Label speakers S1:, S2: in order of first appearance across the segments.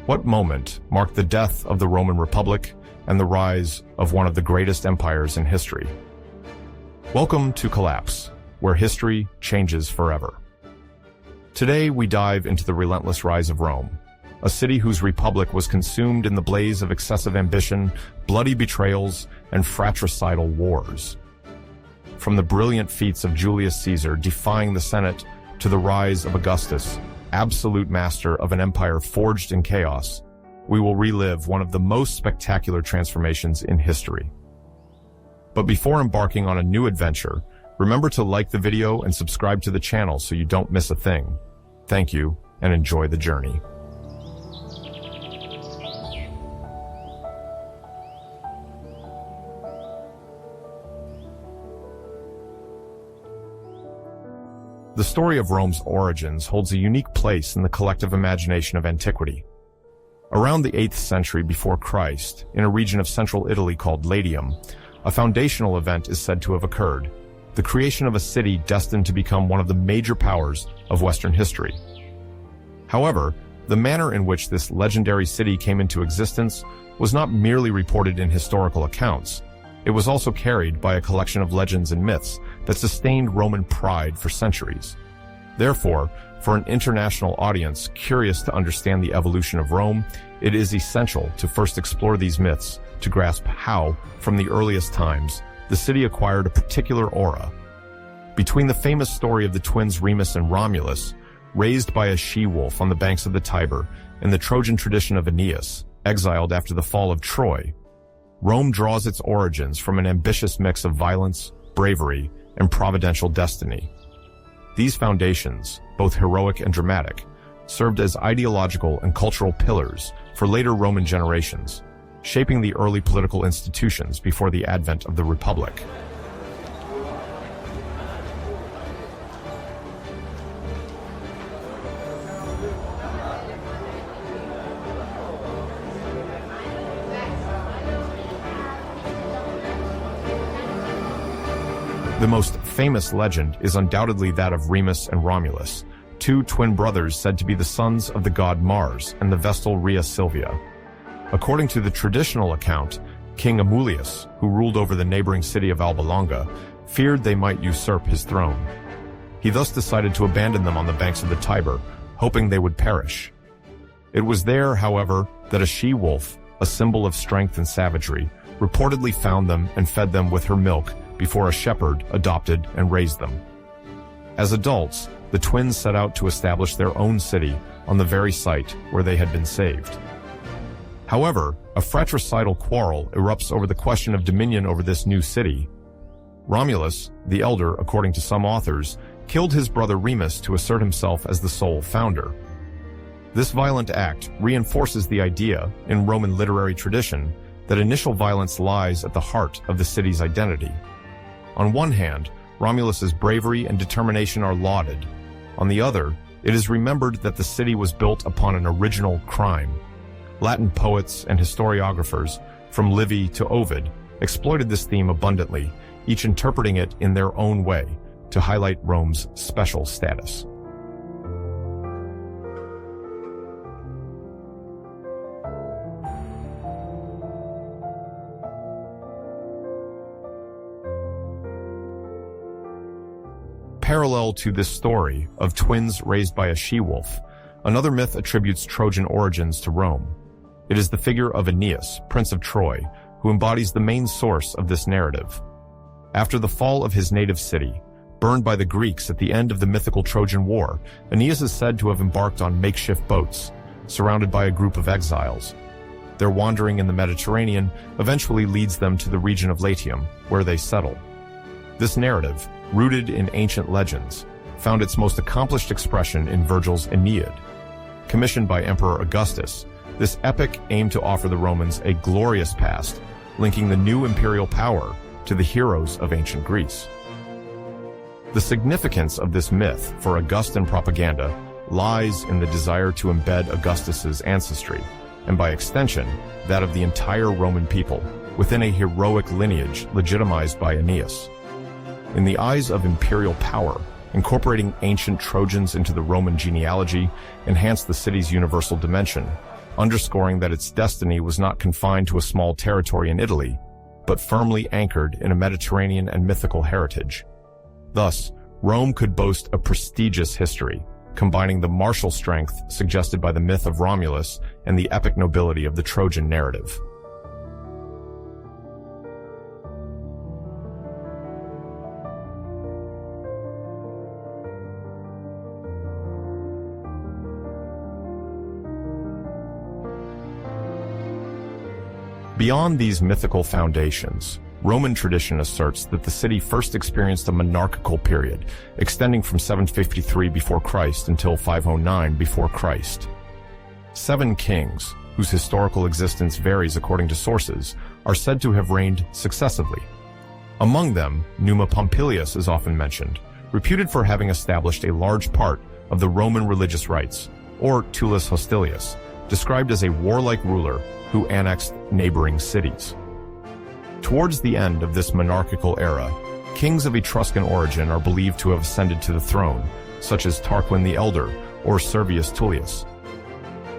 S1: What moment marked the death of the Roman Republic and the rise of one of the greatest empires in history? Welcome to Collapse, where history changes forever. Today we dive into the relentless rise of Rome, a city whose republic was consumed in the blaze of excessive ambition, bloody betrayals, and fratricidal wars. From the brilliant feats of Julius Caesar defying the Senate to the rise of Augustus, absolute master of an empire forged in chaos, we will relive one of the most spectacular transformations in history. But before embarking on a new adventure, remember to like the video and subscribe to the channel so you don't miss a thing. Thank you, and enjoy the journey. The story of Rome's origins holds a unique place in the collective imagination of antiquity. Around the 8th century before Christ, in a region of central Italy called Latium, a foundational event is said to have occurred, the creation of a city destined to become one of the major powers of Western history. However, the manner in which this legendary city came into existence was not merely reported in historical accounts. It was also carried by a collection of legends and myths that sustained Roman pride for centuries. Therefore, for an international audience curious to understand the evolution of Rome, it is essential to first explore these myths to grasp how, from the earliest times, the city acquired a particular aura. Between the famous story of the twins Remus and Romulus, raised by a she-wolf on the banks of the Tiber, and the Trojan tradition of Aeneas, exiled after the fall of Troy, Rome draws its origins from an ambitious mix of violence, bravery, and providential destiny. These foundations, both heroic and dramatic, served as ideological and cultural pillars for later Roman generations, shaping the early political institutions before the advent of the Republic. The most famous legend is undoubtedly that of Remus and Romulus, two twin brothers said to be the sons of the god Mars and the Vestal Rhea Silvia. According to the traditional account, King Amulius, who ruled over the neighboring city of Alba Longa, feared they might usurp his throne. He thus decided to abandon them on the banks of the Tiber, hoping they would perish. It was there, however, that a she-wolf, a symbol of strength and savagery, reportedly found them and fed them with her milk before a shepherd adopted and raised them. As adults, the twins set out to establish their own city on the very site where they had been saved. However, a fratricidal quarrel erupts over the question of dominion over this new city. Romulus, the elder according to some authors, killed his brother Remus to assert himself as the sole founder. This violent act reinforces the idea, in Roman literary tradition, that initial violence lies at the heart of the city's identity. On one hand, Romulus's bravery and determination are lauded. On the other, it is remembered that the city was built upon an original crime. Latin poets and historiographers, from Livy to Ovid, exploited this theme abundantly, each interpreting it in their own way to highlight Rome's special status. Parallel to this story of twins raised by a she-wolf, another myth attributes Trojan origins to Rome. It is the figure of Aeneas, Prince of Troy, who embodies the main source of this narrative. After the fall of his native city, burned by the Greeks at the end of the mythical Trojan War, Aeneas is said to have embarked on makeshift boats, surrounded by a group of exiles. Their wandering in the Mediterranean eventually leads them to the region of Latium, where they settle. This narrative, rooted in ancient legends, found its most accomplished expression in Virgil's Aeneid. Commissioned by Emperor Augustus, this epic aimed to offer the Romans a glorious past, linking the new imperial power to the heroes of ancient Greece. The significance of this myth for Augustan propaganda lies in the desire to embed Augustus's ancestry, and by extension, that of the entire Roman people, within a heroic lineage legitimized by Aeneas. In the eyes of imperial power, incorporating ancient Trojans into the Roman genealogy enhanced the city's universal dimension, underscoring that its destiny was not confined to a small territory in Italy, but firmly anchored in a Mediterranean and mythical heritage. Thus, Rome could boast a prestigious history, combining the martial strength suggested by the myth of Romulus and the epic nobility of the Trojan narrative. Beyond these mythical foundations, Roman tradition asserts that the city first experienced a monarchical period, extending from 753 before Christ until 509 before Christ. 7 kings, whose historical existence varies according to sources, are said to have reigned successively. Among them, Numa Pompilius is often mentioned, reputed for having established a large part of the Roman religious rites, or Tullus Hostilius, described as a warlike ruler who annexed neighboring cities. Towards the end of this monarchical era, kings of Etruscan origin are believed to have ascended to the throne, such as Tarquin the Elder or Servius Tullius.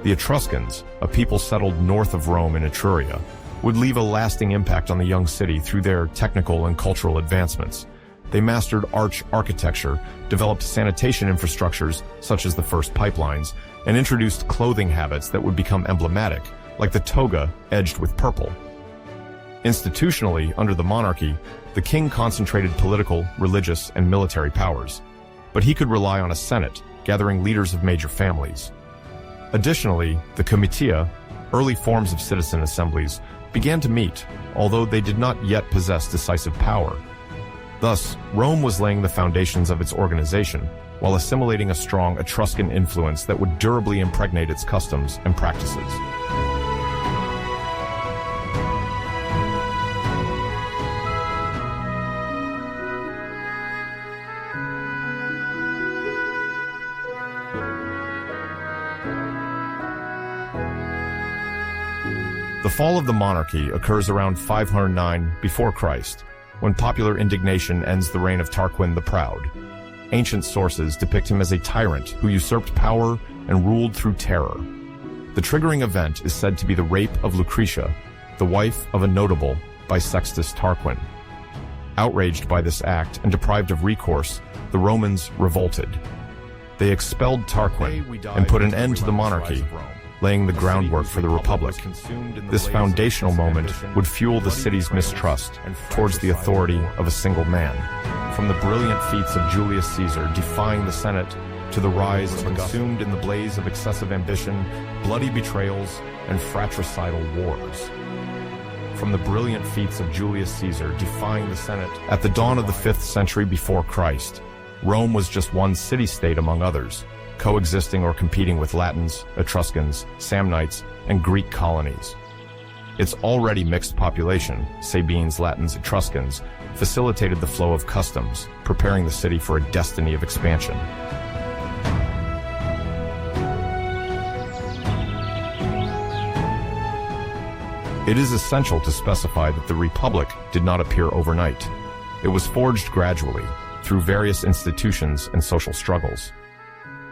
S1: The Etruscans, a people settled north of Rome in Etruria, would leave a lasting impact on the young city through their technical and cultural advancements. They mastered architecture, developed sanitation infrastructures such as the first pipelines, and introduced clothing habits that would become emblematic, like the toga edged with purple. Institutionally, under the monarchy, the king concentrated political, religious, and military powers, but he could rely on a senate, gathering leaders of major families. Additionally, the comitia, early forms of citizen assemblies, began to meet, although they did not yet possess decisive power. Thus, Rome was laying the foundations of its organization, while assimilating a strong Etruscan influence that would durably impregnate its customs and practices. The fall of the monarchy occurs around 509 before Christ, when popular indignation ends the reign of Tarquin the Proud. Ancient sources depict him as a tyrant who usurped power and ruled through terror. The triggering event is said to be the rape of Lucretia, the wife of a notable, by Sextus Tarquin. Outraged by this act and deprived of recourse, the Romans revolted. They expelled Tarquin and put an end to the monarchy, laying the groundwork for the Republic. This foundational moment would fuel the city's mistrust towards the authority of a single man. From the brilliant feats of Julius Caesar defying the Senate to the rise of consumed in the blaze of excessive ambition, bloody betrayals, and fratricidal wars. From the brilliant feats of Julius Caesar defying the Senate at the dawn of the 5th century before Christ, Rome was just one city-state among others, coexisting or competing with Latins, Etruscans, Samnites, and Greek colonies. Its already mixed population, Sabines, Latins, Etruscans, facilitated the flow of customs, preparing the city for a destiny of expansion. It is essential to specify that the Republic did not appear overnight. It was forged gradually, through various institutions and social struggles.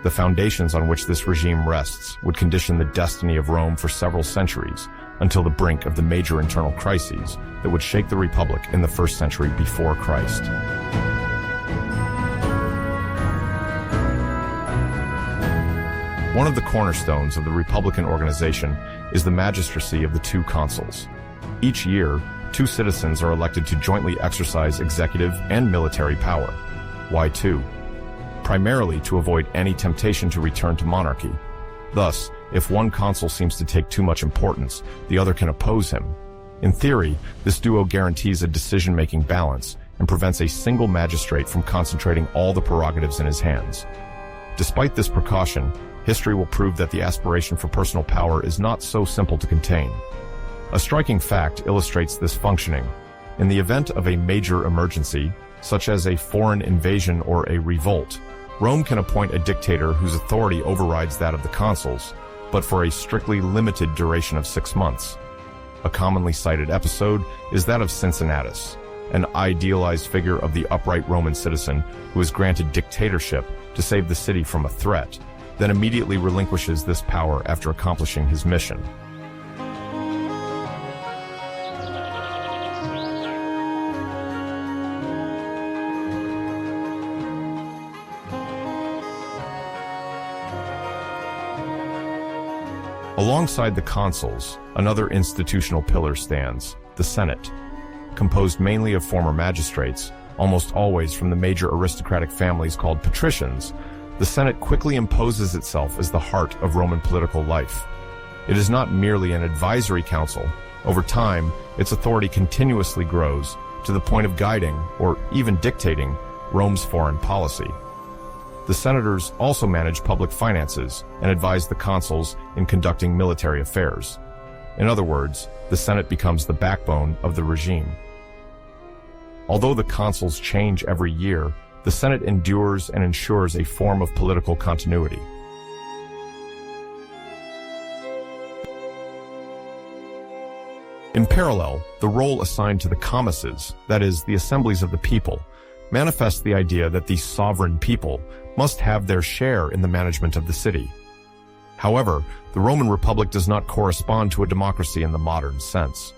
S1: The foundations on which this regime rests would condition the destiny of Rome for several centuries, until the brink of the major internal crises that would shake the Republic in the 1st century before Christ. One of the cornerstones of the Republican organization is the magistracy of the 2 consuls. Each year, 2 citizens are elected to jointly exercise executive and military power. Why 2? Primarily to avoid any temptation to return to monarchy. Thus, if one consul seems to take too much importance, the other can oppose him. In theory, this duo guarantees a decision-making balance and prevents a single magistrate from concentrating all the prerogatives in his hands. Despite this precaution, history will prove that the aspiration for personal power is not so simple to contain. A striking fact illustrates this functioning. In the event of a major emergency, such as a foreign invasion or a revolt, Rome can appoint a dictator whose authority overrides that of the consuls, but for a strictly limited duration of 6 months. A commonly cited episode is that of Cincinnatus, an idealized figure of the upright Roman citizen who is granted dictatorship to save the city from a threat, then immediately relinquishes this power after accomplishing his mission. Alongside the consuls, another institutional pillar stands, the Senate. Composed mainly of former magistrates, almost always from the major aristocratic families called patricians, the Senate quickly imposes itself as the heart of Roman political life. It is not merely an advisory council. Over time, its authority continuously grows to the point of guiding, or even dictating, Rome's foreign policy. The senators also manage public finances and advise the consuls in conducting military affairs. In other words, the Senate becomes the backbone of the regime. Although the consuls change every year, the Senate endures and ensures a form of political continuity. In parallel, the role assigned to the comices, that is, the assemblies of the people, manifests the idea that these sovereign people must have their share in the management of the city. However, the Roman Republic does not correspond to a democracy in the modern sense.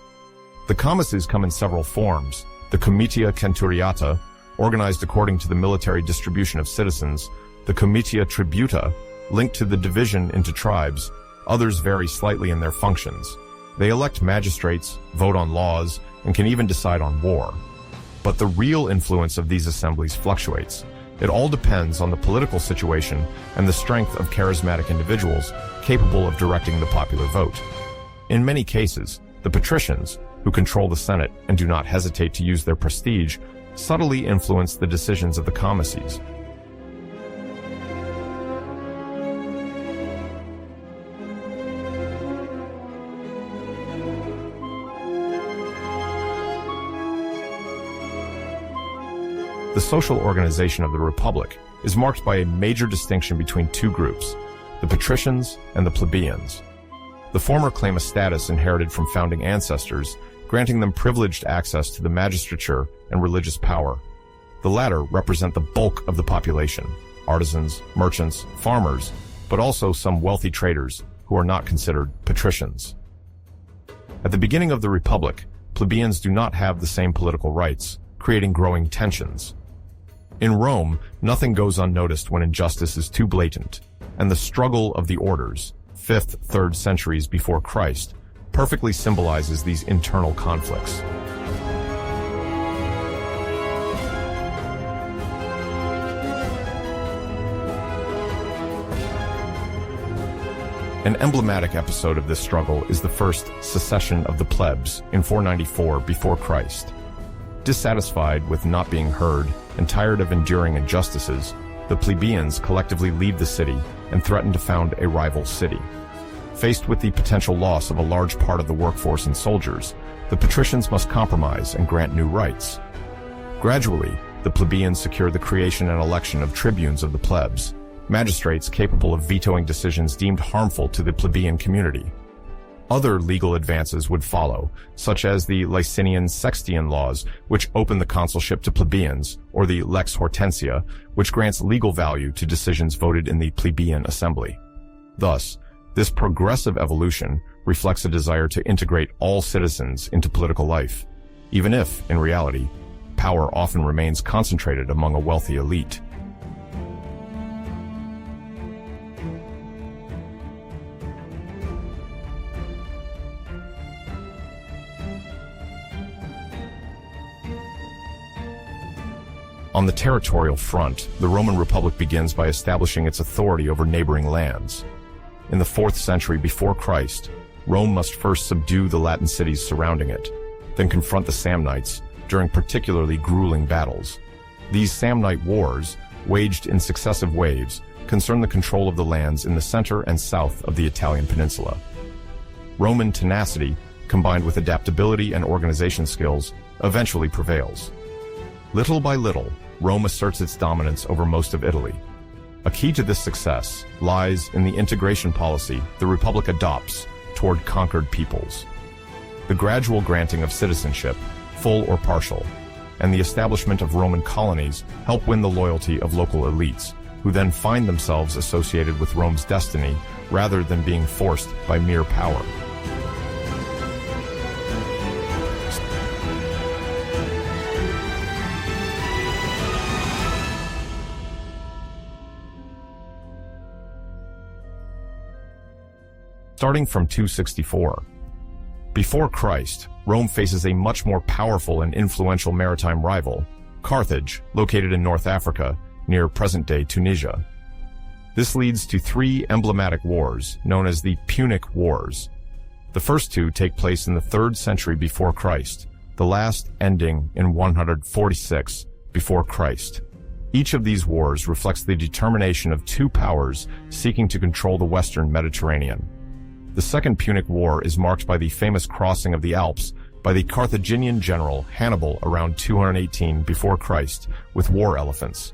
S1: The comices come in several forms: the comitia centuriata, organized according to the military distribution of citizens; the comitia tributa, linked to the division into tribes. Others vary slightly in their functions. They elect magistrates, vote on laws, and can even decide on war. But the real influence of these assemblies fluctuates. It all depends on the political situation and the strength of charismatic individuals capable of directing the popular vote. In many cases, the patricians, who control the Senate and do not hesitate to use their prestige, subtly influence the decisions of the comices. The social organization of the Republic is marked by a major distinction between two groups, the patricians and the plebeians. The former claim a status inherited from founding ancestors, granting them privileged access to the magistrature and religious power. The latter represent the bulk of the population, artisans, merchants, farmers, but also some wealthy traders who are not considered patricians. At the beginning of the Republic, plebeians do not have the same political rights, creating growing tensions. In Rome, nothing goes unnoticed when injustice is too blatant, and the struggle of the orders, 5th, 3rd centuries before Christ, perfectly symbolizes these internal conflicts. An emblematic episode of this struggle is the first secession of the plebs in 494 before Christ. Dissatisfied with not being heard and tired of enduring injustices, the plebeians collectively leave the city and threaten to found a rival city. Faced with the potential loss of a large part of the workforce and soldiers, the patricians must compromise and grant new rights. Gradually, the plebeians secure the creation and election of tribunes of the plebs, magistrates capable of vetoing decisions deemed harmful to the plebeian community. Other legal advances would follow, such as the Licinian Sextian laws, which open the consulship to plebeians, or the Lex Hortensia, which grants legal value to decisions voted in the plebeian assembly. Thus, this progressive evolution reflects a desire to integrate all citizens into political life, even if, in reality, power often remains concentrated among a wealthy elite. On the territorial front, the Roman Republic begins by establishing its authority over neighboring lands. In the 4th century before Christ, Rome must first subdue the Latin cities surrounding it, then confront the Samnites during particularly grueling battles. These Samnite wars, waged in successive waves, concern the control of the lands in the center and south of the Italian peninsula. Roman tenacity, combined with adaptability and organization skills, eventually prevails. Little by little, Rome asserts its dominance over most of Italy. A key to this success lies in the integration policy the Republic adopts toward conquered peoples. The gradual granting of citizenship, full or partial, and the establishment of Roman colonies help win the loyalty of local elites, who then find themselves associated with Rome's destiny rather than being forced by mere power. Starting from 264. Before Christ, Rome faces a much more powerful and influential maritime rival, Carthage, located in North Africa, near present-day Tunisia. This leads to three emblematic wars, known as the Punic Wars. The first two take place in the 3rd century before Christ, the last ending in 146 before Christ. Each of these wars reflects the determination of two powers seeking to control the Western Mediterranean. The Second Punic War is marked by the famous crossing of the Alps by the Carthaginian general Hannibal around 218 before Christ with war elephants.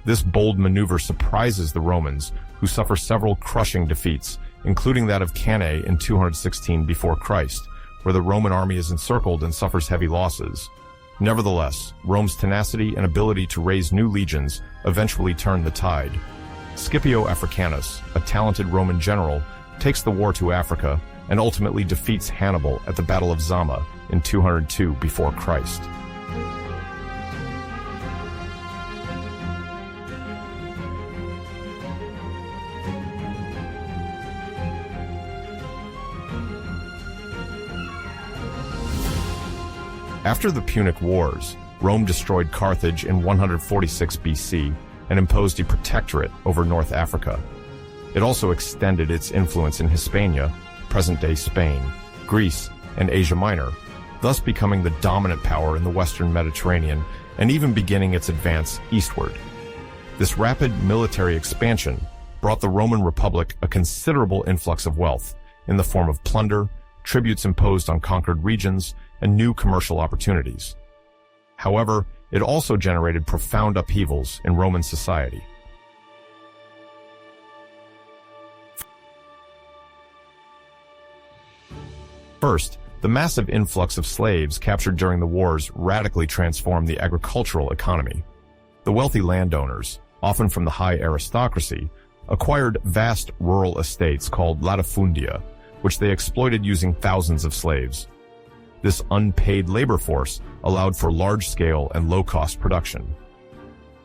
S1: This bold maneuver surprises the Romans, who suffer several crushing defeats, including that of Cannae in 216 before Christ, where the Roman army is encircled and suffers heavy losses. Nevertheless, Rome's tenacity and ability to raise new legions eventually turn the tide. Scipio Africanus, a talented Roman general, takes the war to Africa and ultimately defeats Hannibal at the Battle of Zama in 202 before Christ. After the Punic Wars, Rome destroyed Carthage in 146 BC and imposed a protectorate over North Africa. It also extended its influence in Hispania, present-day Spain, Greece, and Asia Minor, thus becoming the dominant power in the Western Mediterranean and even beginning its advance eastward. This rapid military expansion brought the Roman Republic a considerable influx of wealth in the form of plunder, tributes imposed on conquered regions, and new commercial opportunities. However, it also generated profound upheavals in Roman society. First, the massive influx of slaves captured during the wars radically transformed the agricultural economy. The wealthy landowners, often from the high aristocracy, acquired vast rural estates called latifundia, which they exploited using thousands of slaves. This unpaid labor force allowed for large-scale and low-cost production.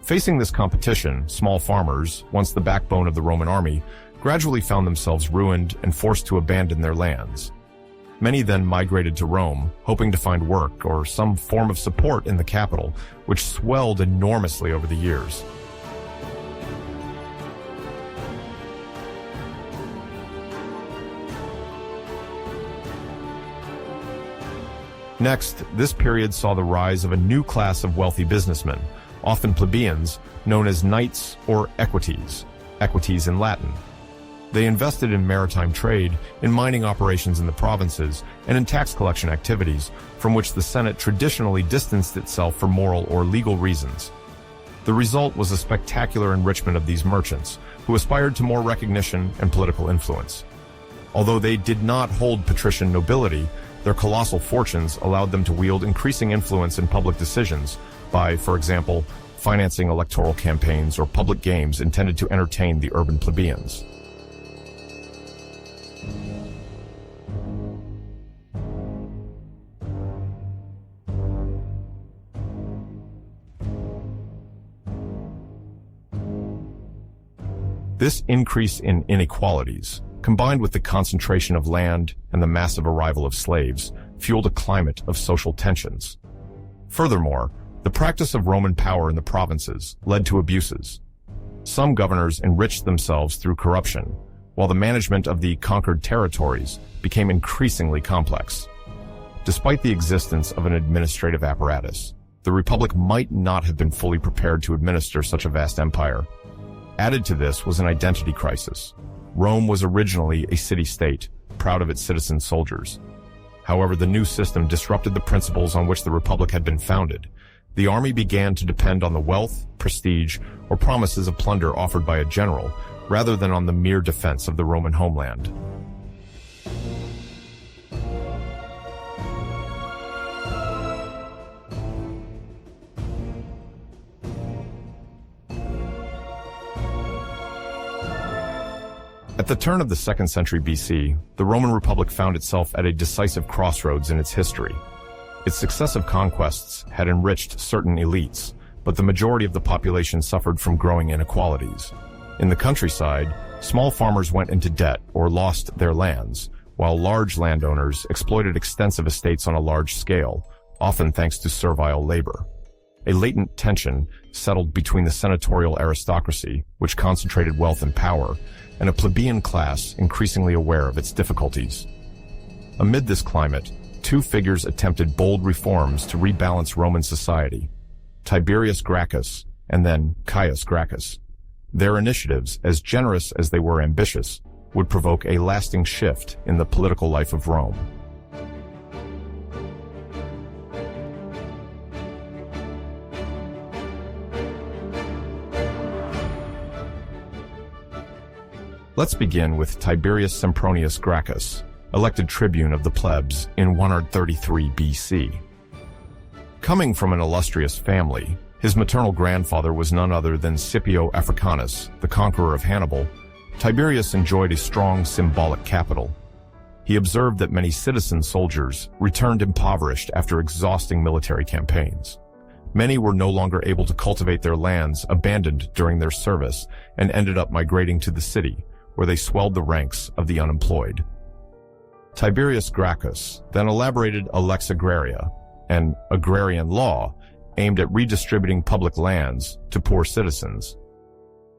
S1: Facing this competition, small farmers, once the backbone of the Roman army, gradually found themselves ruined and forced to abandon their lands. Many then migrated to Rome, hoping to find work or some form of support in the capital, which swelled enormously over the years. Next, this period saw the rise of a new class of wealthy businessmen, often plebeians, known as knights or equites, equites in Latin. They invested in maritime trade, in mining operations in the provinces, and in tax collection activities, from which the Senate traditionally distanced itself for moral or legal reasons. The result was a spectacular enrichment of these merchants, who aspired to more recognition and political influence. Although they did not hold patrician nobility, their colossal fortunes allowed them to wield increasing influence in public decisions by, for example, financing electoral campaigns or public games intended to entertain the urban plebeians. This increase in inequalities, combined with the concentration of land and the massive arrival of slaves, fueled a climate of social tensions. Furthermore, the practice of Roman power in the provinces led to abuses. Some governors enriched themselves through corruption, while the management of the conquered territories became increasingly complex. Despite the existence of an administrative apparatus, the Republic might not have been fully prepared to administer such a vast empire. Added to this was an identity crisis. Rome was originally a city-state, proud of its citizen soldiers. However, the new system disrupted the principles on which the Republic had been founded. The army began to depend on the wealth, prestige, or promises of plunder offered by a general, rather than on the mere defense of the Roman homeland. At the turn of the 2nd century BC, the Roman Republic found itself at a decisive crossroads in its history. Its successive conquests had enriched certain elites, but the majority of the population suffered from growing inequalities. In the countryside, small farmers went into debt or lost their lands, while large landowners exploited extensive estates on a large scale, often thanks to servile labor. A latent tension settled between the senatorial aristocracy, which concentrated wealth and power, and a plebeian class increasingly aware of its difficulties. Amid this climate, two figures attempted bold reforms to rebalance Roman society: Tiberius Gracchus and then Caius Gracchus. Their initiatives, as generous as they were ambitious, would provoke a lasting shift in the political life of Rome. Let's begin with Tiberius Sempronius Gracchus, elected tribune of the plebs in 133 BC. Coming from an illustrious family, his maternal grandfather was none other than Scipio Africanus, the conqueror of Hannibal. Tiberius enjoyed a strong symbolic capital. He observed that many citizen soldiers returned impoverished after exhausting military campaigns. Many were no longer able to cultivate their lands abandoned during their service and ended up migrating to the city, where they swelled the ranks of the unemployed. Tiberius Gracchus then elaborated a lex agraria, an agrarian law aimed at redistributing public lands to poor citizens.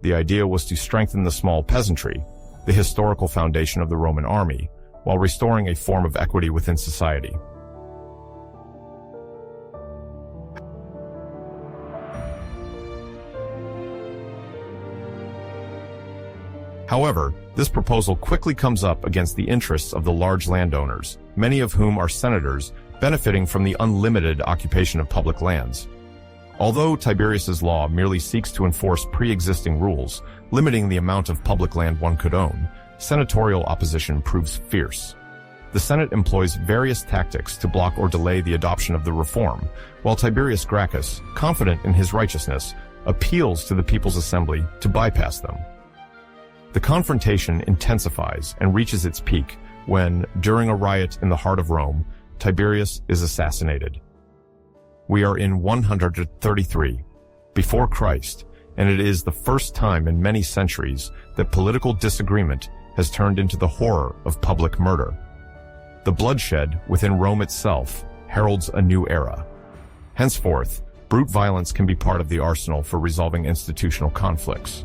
S1: The idea was to strengthen the small peasantry, the historical foundation of the Roman army, while restoring a form of equity within society. However, this proposal quickly comes up against the interests of the large landowners, many of whom are senators benefiting from the unlimited occupation of public lands. Although Tiberius's law merely seeks to enforce pre-existing rules, limiting the amount of public land one could own, senatorial opposition proves fierce. The Senate employs various tactics to block or delay the adoption of the reform, while Tiberius Gracchus, confident in his righteousness, appeals to the People's Assembly to bypass them. The confrontation intensifies and reaches its peak when, during a riot in the heart of Rome, Tiberius is assassinated. We are in 133 before Christ, and it is the first time in many centuries that political disagreement has turned into the horror of public murder. The bloodshed within Rome itself heralds a new era. Henceforth, brute violence can be part of the arsenal for resolving institutional conflicts.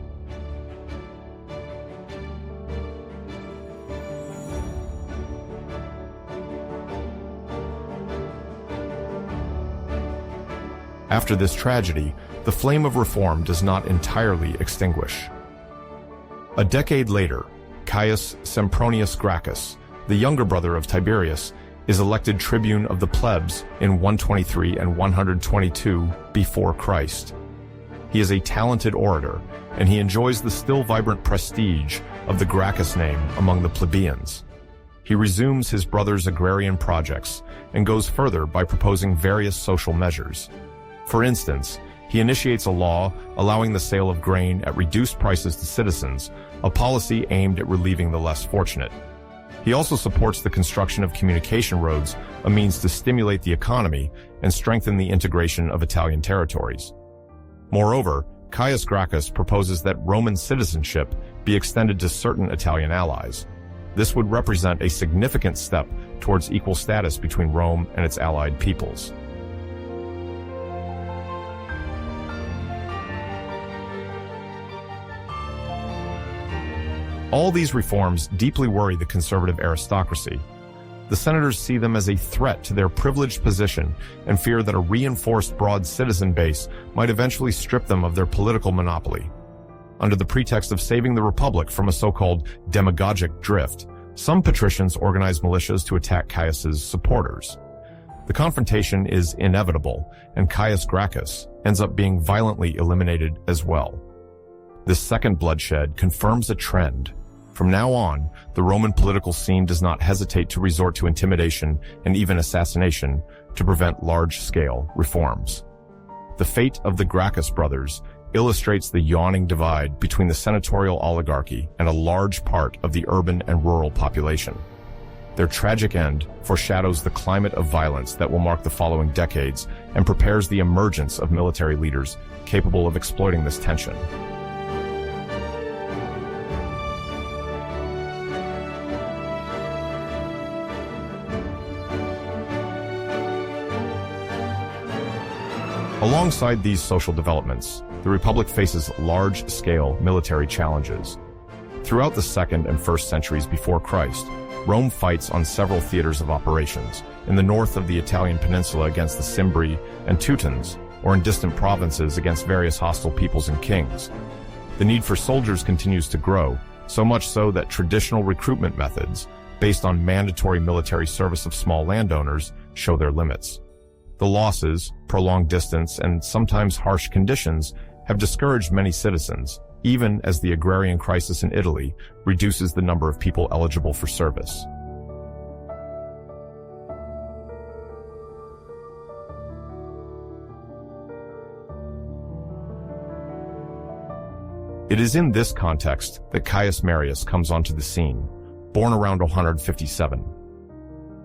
S1: After this tragedy, the flame of reform does not entirely extinguish. A decade later, Caius Sempronius Gracchus, the younger brother of Tiberius, is elected tribune of the plebs in 123 and 122 before Christ. He is a talented orator, and he enjoys the still vibrant prestige of the Gracchus name among the plebeians. He resumes his brother's agrarian projects and goes further by proposing various social measures. For instance, he initiates a law allowing the sale of grain at reduced prices to citizens, a policy aimed at relieving the less fortunate. He also supports the construction of communication roads, a means to stimulate the economy and strengthen the integration of Italian territories. Moreover, Caius Gracchus proposes that Roman citizenship be extended to certain Italian allies. This would represent a significant step towards equal status between Rome and its allied peoples. All these reforms deeply worry the conservative aristocracy. The senators see them as a threat to their privileged position and fear that a reinforced broad citizen base might eventually strip them of their political monopoly. Under the pretext of saving the republic from a so-called demagogic drift, some patricians organize militias to attack Caius's supporters. The confrontation is inevitable, and Caius Gracchus ends up being violently eliminated as well. This second bloodshed confirms a trend. From now on, the Roman political scene does not hesitate to resort to intimidation and even assassination to prevent large-scale reforms. The fate of the Gracchus brothers illustrates the yawning divide between the senatorial oligarchy and a large part of the urban and rural population. Their tragic end foreshadows the climate of violence that will mark the following decades and prepares the emergence of military leaders capable of exploiting this tension. Alongside these social developments, the Republic faces large-scale military challenges. Throughout the 2nd and 1st centuries before Christ, Rome fights on several theaters of operations, in the north of the Italian peninsula against the Cimbri and Teutons, or in distant provinces against various hostile peoples and kings. The need for soldiers continues to grow, so much so that traditional recruitment methods, based on mandatory military service of small landowners, show their limits. The losses, prolonged distance, and sometimes harsh conditions have discouraged many citizens, even as the agrarian crisis in Italy reduces the number of people eligible for service. It is in this context that Caius Marius comes onto the scene, born around 157.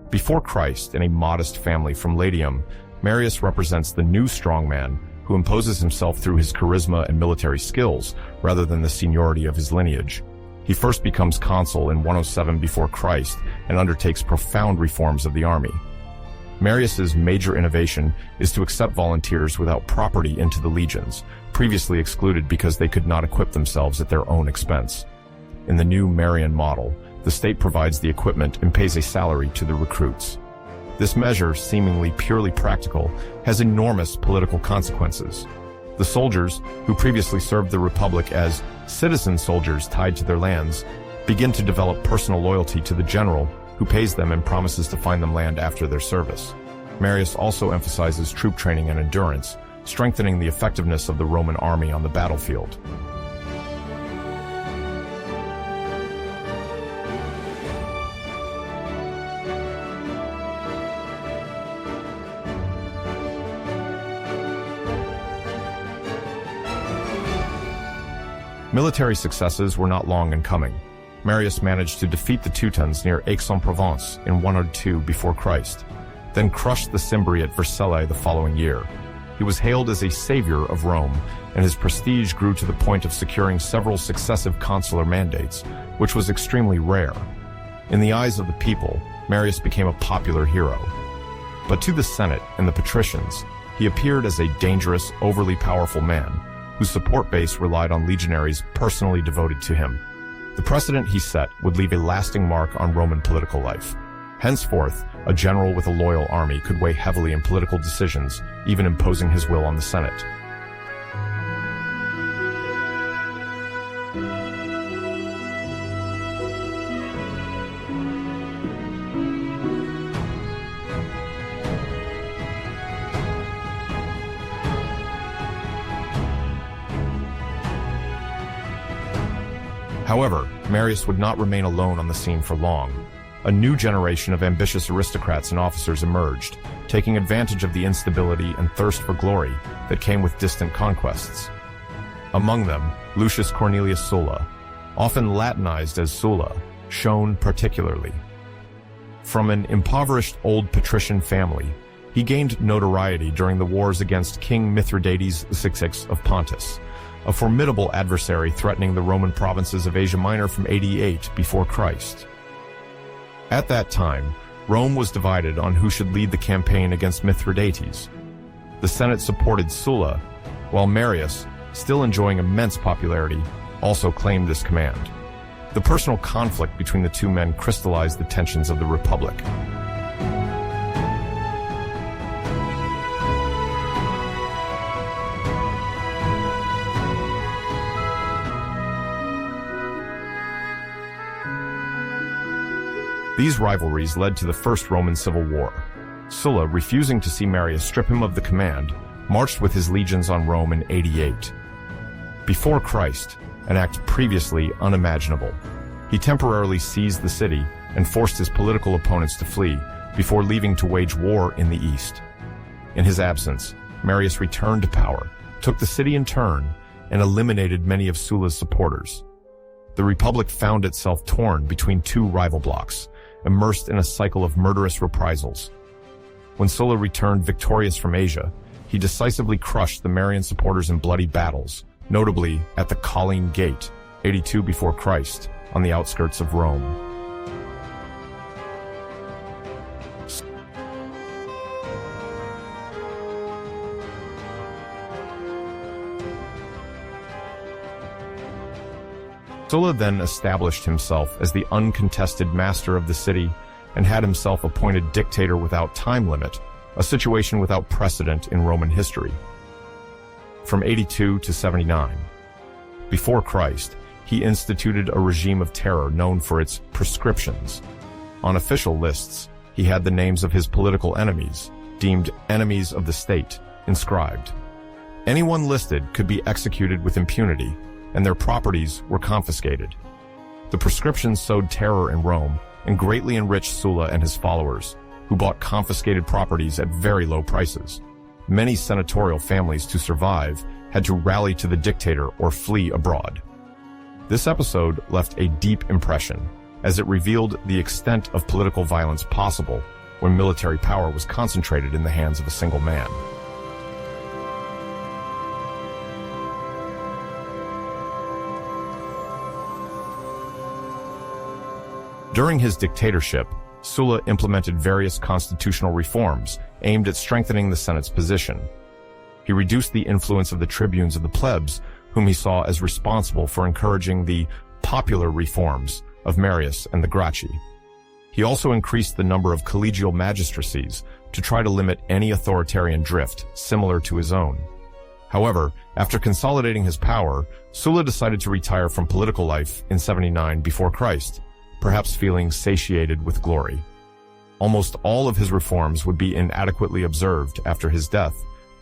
S1: Before Christ, in a modest family from Latium, Marius represents the new strongman who imposes himself through his charisma and military skills rather than the seniority of his lineage. He first becomes consul in 107 before Christ and undertakes profound reforms of the army. Marius's major innovation is to accept volunteers without property into the legions, previously excluded because they could not equip themselves at their own expense. In the new Marian model, the state provides the equipment and pays a salary to the recruits. This measure, seemingly purely practical, has enormous political consequences. The soldiers, who previously served the Republic as citizen soldiers tied to their lands, begin to develop personal loyalty to the general, who pays them and promises to find them land after their service. Marius also emphasizes troop training and endurance, strengthening the effectiveness of the Roman army on the battlefield. Military successes were not long in coming. Marius managed to defeat the Teutons near Aix-en-Provence in 102 before Christ, then crushed the Cimbri at Vercellae the following year. He was hailed as a savior of Rome, and his prestige grew to the point of securing several successive consular mandates, which was extremely rare. In the eyes of the people, Marius became a popular hero. But to the Senate and the patricians, he appeared as a dangerous, overly powerful man, whose support base relied on legionaries personally devoted to him. The precedent he set would leave a lasting mark on Roman political life. Henceforth, a general with a loyal army could weigh heavily in political decisions, even imposing his will on the Senate. However, Marius would not remain alone on the scene for long. A new generation of ambitious aristocrats and officers emerged, taking advantage of the instability and thirst for glory that came with distant conquests. Among them, Lucius Cornelius Sulla, often Latinized as Sulla, shone particularly. From an impoverished old patrician family, he gained notoriety during the wars against King Mithridates VI of Pontus, a formidable adversary threatening the Roman provinces of Asia Minor from 88 before Christ. At that time, Rome was divided on who should lead the campaign against Mithridates. The Senate supported Sulla, while Marius, still enjoying immense popularity, also claimed this command. The personal conflict between the two men crystallized the tensions of the Republic. These rivalries led to the First Roman Civil War. Sulla, refusing to see Marius strip him of the command, marched with his legions on Rome in 88. Before Christ, an act previously unimaginable, he temporarily seized the city and forced his political opponents to flee before leaving to wage war in the east. In his absence, Marius returned to power, took the city in turn, and eliminated many of Sulla's supporters. The Republic found itself torn between two rival blocs, immersed in a cycle of murderous reprisals. When Sulla returned victorious from Asia, he decisively crushed the Marian supporters in bloody battles, notably at the Colline Gate, 82 before Christ, on the outskirts of Rome. Sulla then established himself as the uncontested master of the city and had himself appointed dictator without time limit, a situation without precedent in Roman history. From 82 to 79. Before Christ, he instituted a regime of terror known for its prescriptions. On official lists, he had the names of his political enemies, deemed enemies of the state, inscribed. Anyone listed could be executed with impunity, and their properties were confiscated. The prescriptions sowed terror in Rome and greatly enriched Sulla and his followers, who bought confiscated properties at very low prices. Many senatorial families, to survive, had to rally to the dictator or flee abroad. This episode left a deep impression, as it revealed the extent of political violence possible when military power was concentrated in the hands of a single man. During his dictatorship, Sulla implemented various constitutional reforms aimed at strengthening the Senate's position. He reduced the influence of the tribunes of the plebs, whom he saw as responsible for encouraging the popular reforms of Marius and the Gracchi. He also increased the number of collegial magistracies to try to limit any authoritarian drift similar to his own. However, after consolidating his power, Sulla decided to retire from political life in 79 before Christ, perhaps feeling satiated with glory. Almost all of his reforms would be inadequately observed after his death,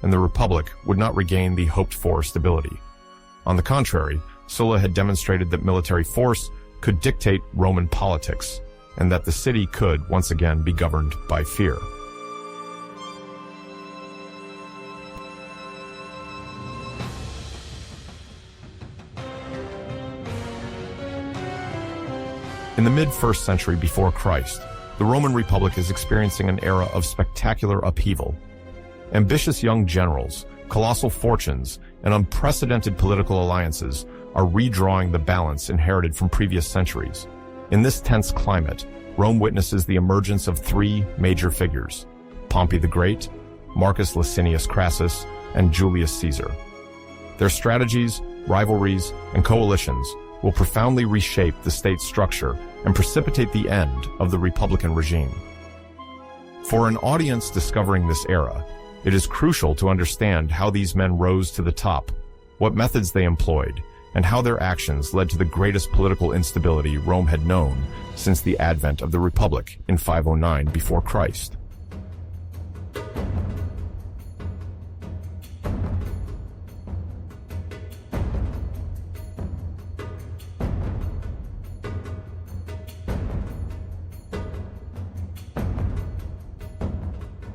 S1: and the Republic would not regain the hoped-for stability. On the contrary, Sulla had demonstrated that military force could dictate Roman politics, and that the city could once again be governed by fear. In the mid-1st century before Christ, the Roman Republic is experiencing an era of spectacular upheaval. Ambitious young generals, colossal fortunes, and unprecedented political alliances are redrawing the balance inherited from previous centuries. In this tense climate, Rome witnesses the emergence of three major figures: Pompey the Great, Marcus Licinius Crassus, and Julius Caesar. Their strategies, rivalries, and coalitions will profoundly reshape the state's structure and precipitate the end of the Republican regime. For an audience discovering this era, it is crucial to understand how these men rose to the top, what methods they employed, and how their actions led to the greatest political instability Rome had known since the advent of the Republic in 509 before Christ.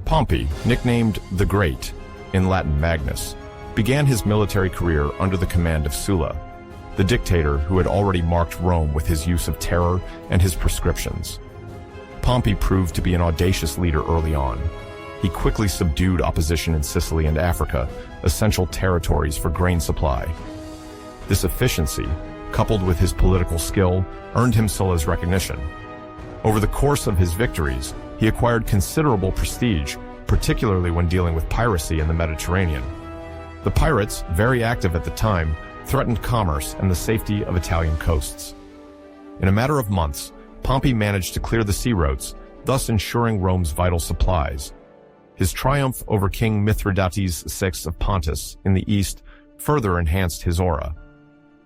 S1: Pompey, nicknamed the Great, in Latin Magnus, began his military career under the command of Sulla, the dictator who had already marked Rome with his use of terror and his prescriptions. Pompey proved to be an audacious leader early on. He quickly subdued opposition in Sicily and Africa, essential territories for grain supply. This efficiency, coupled with his political skill, earned him Sulla's recognition. Over the course of his victories, he acquired considerable prestige, particularly when dealing with piracy in the Mediterranean. The pirates, very active at the time, threatened commerce and the safety of Italian coasts. In a matter of months, Pompey managed to clear the sea routes, thus ensuring Rome's vital supplies. His triumph over King Mithridates VI of Pontus in the east further enhanced his aura.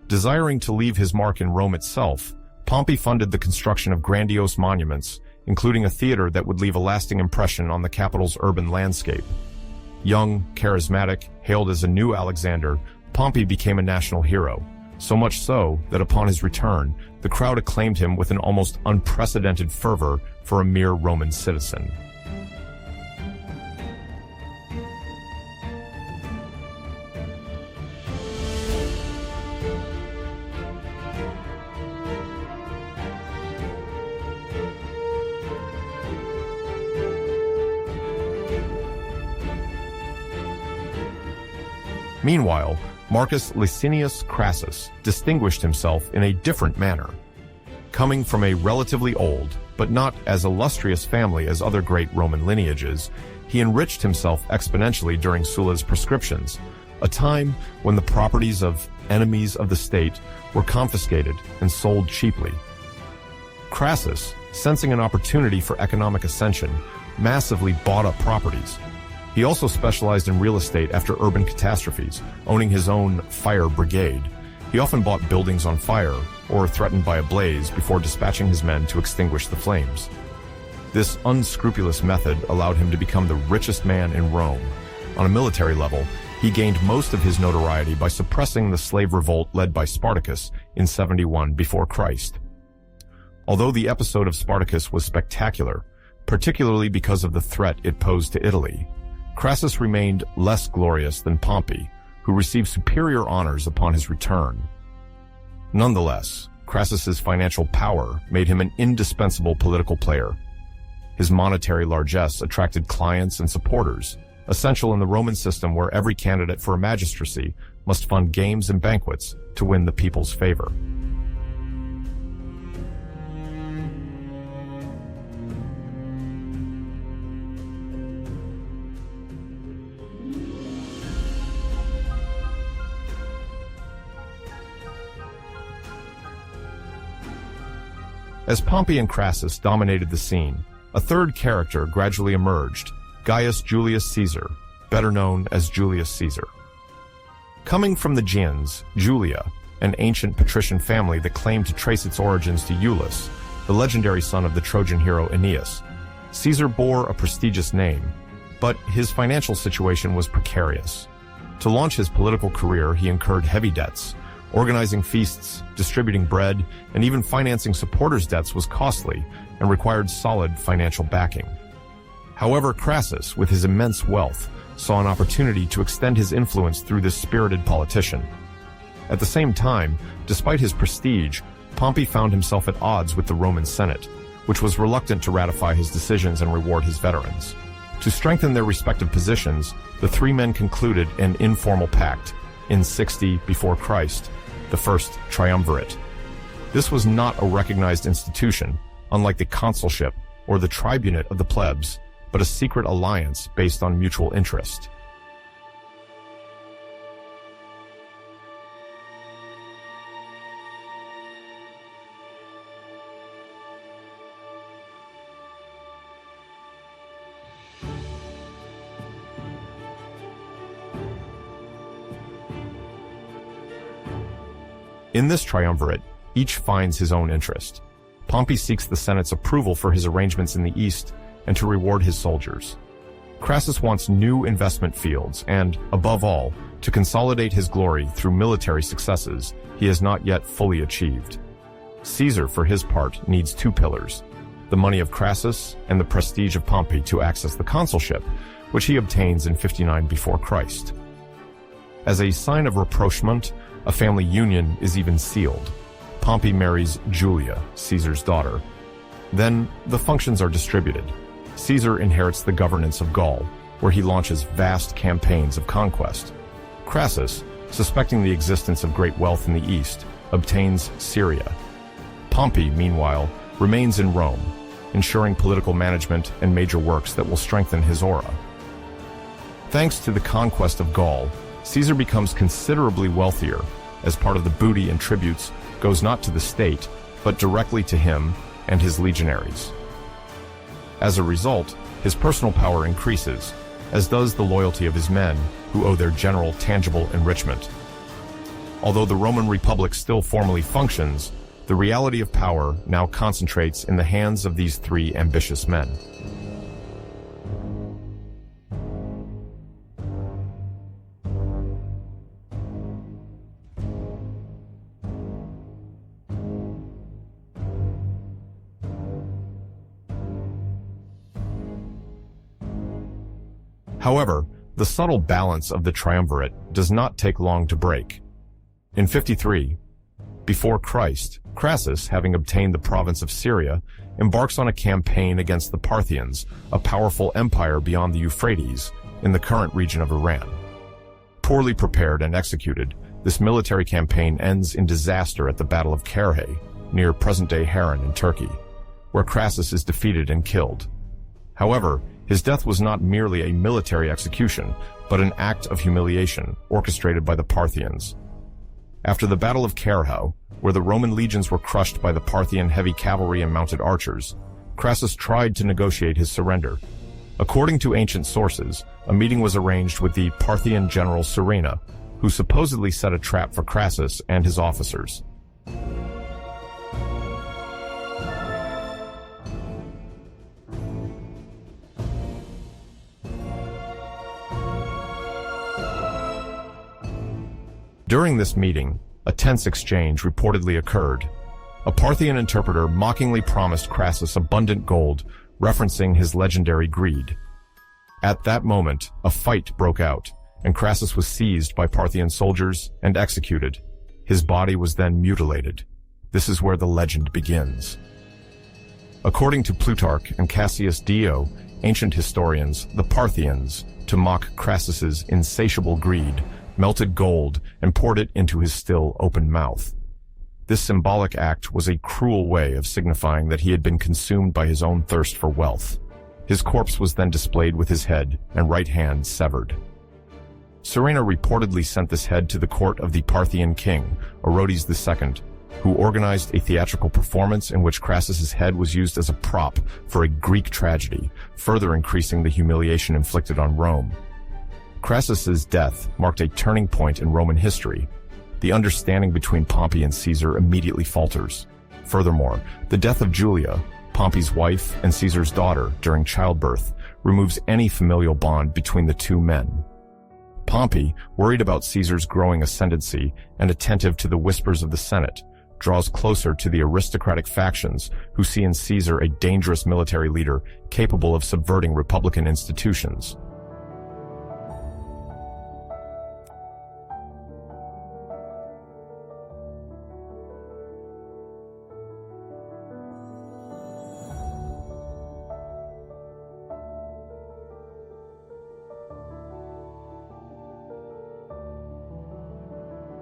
S1: Desiring to leave his mark in Rome itself, Pompey funded the construction of grandiose monuments, including a theater that would leave a lasting impression on the capital's urban landscape. Young, charismatic, hailed as a new Alexander, Pompey became a national hero, so much so that upon his return, the crowd acclaimed him with an almost unprecedented fervor for a mere Roman citizen. Meanwhile, Marcus Licinius Crassus distinguished himself in a different manner. Coming from a relatively old, but not as illustrious family as other great Roman lineages, he enriched himself exponentially during Sulla's proscriptions, a time when the properties of enemies of the state were confiscated and sold cheaply. Crassus, sensing an opportunity for economic ascension, massively bought up properties. He also specialized in real estate after urban catastrophes, owning his own fire brigade. He often bought buildings on fire or threatened by a blaze before dispatching his men to extinguish the flames. This unscrupulous method allowed him to become the richest man in Rome. On a military level, he gained most of his notoriety by suppressing the slave revolt led by Spartacus in 71 before Christ. Although the episode of Spartacus was spectacular, particularly because of the threat it posed to Italy, Crassus remained less glorious than Pompey, who received superior honors upon his return. Nonetheless, Crassus's financial power made him an indispensable political player. His monetary largesse attracted clients and supporters, essential in the Roman system where every candidate for a magistracy must fund games and banquets to win the people's favor. As Pompey and Crassus dominated the scene, a third character gradually emerged, Gaius Julius Caesar, better known as Julius Caesar. Coming from the Gens, Julia, an ancient patrician family that claimed to trace its origins to Iulus, the legendary son of the Trojan hero Aeneas, Caesar bore a prestigious name, but his financial situation was precarious. To launch his political career, he incurred heavy debts. Organizing feasts, distributing bread, and even financing supporters' debts was costly and required solid financial backing. However, Crassus, with his immense wealth, saw an opportunity to extend his influence through this spirited politician. At the same time, despite his prestige, Pompey found himself at odds with the Roman Senate, which was reluctant to ratify his decisions and reward his veterans. To strengthen their respective positions, the three men concluded an informal pact in 60 before Christ, the first triumvirate. This was not a recognized institution, unlike the consulship or the tribunate of the plebs, but a secret alliance based on mutual interest. In this triumvirate, each finds his own interest. Pompey seeks the Senate's approval for his arrangements in the East and to reward his soldiers. Crassus wants new investment fields and, above all, to consolidate his glory through military successes he has not yet fully achieved. Caesar, for his part, needs two pillars: the money of Crassus and the prestige of Pompey to access the consulship, which he obtains in 59 before Christ. As a sign of rapprochement, a family union is even sealed. Pompey marries Julia, Caesar's daughter. Then the functions are distributed. Caesar inherits the governance of Gaul, where he launches vast campaigns of conquest. Crassus, suspecting the existence of great wealth in the east, obtains Syria. Pompey, meanwhile, remains in Rome, ensuring political management and major works that will strengthen his aura. Thanks to the conquest of Gaul, Caesar becomes considerably wealthier, as part of the booty and tributes goes not to the state, but directly to him and his legionaries. As a result, his personal power increases, as does the loyalty of his men, who owe their general tangible enrichment. Although the Roman Republic still formally functions, the reality of power now concentrates in the hands of these three ambitious men. However, the subtle balance of the triumvirate does not take long to break. In 53, before Christ, Crassus, having obtained the province of Syria, embarks on a campaign against the Parthians, a powerful empire beyond the Euphrates, in the current region of Iran. Poorly prepared and executed, this military campaign ends in disaster at the Battle of Carrhae, near present-day Harran in Turkey, where Crassus is defeated and killed. However, his death was not merely a military execution, but an act of humiliation orchestrated by the Parthians. After the Battle of Carrhae, where the Roman legions were crushed by the Parthian heavy cavalry and mounted archers, Crassus tried to negotiate his surrender. According to ancient sources, a meeting was arranged with the Parthian general Surena, who supposedly set a trap for Crassus and his officers. During this meeting, a tense exchange reportedly occurred. A Parthian interpreter mockingly promised Crassus abundant gold, referencing his legendary greed. At that moment, a fight broke out, and Crassus was seized by Parthian soldiers and executed. His body was then mutilated. This is where the legend begins. According to Plutarch and Cassius Dio, ancient historians, the Parthians, to mock Crassus's insatiable greed, melted gold and poured it into his still open mouth. This symbolic act was a cruel way of signifying that he had been consumed by his own thirst for wealth. His corpse was then displayed with his head and right hand severed. Surena reportedly sent this head to the court of the Parthian king, Orodes II, who organized a theatrical performance in which Crassus's head was used as a prop for a Greek tragedy, further increasing the humiliation inflicted on Rome. Crassus's death marked a turning point in Roman history. The understanding between Pompey and Caesar immediately falters. Furthermore, the death of Julia, Pompey's wife and Caesar's daughter, during childbirth, removes any familial bond between the two men. Pompey, worried about Caesar's growing ascendancy and attentive to the whispers of the Senate, draws closer to the aristocratic factions who see in Caesar a dangerous military leader capable of subverting republican institutions.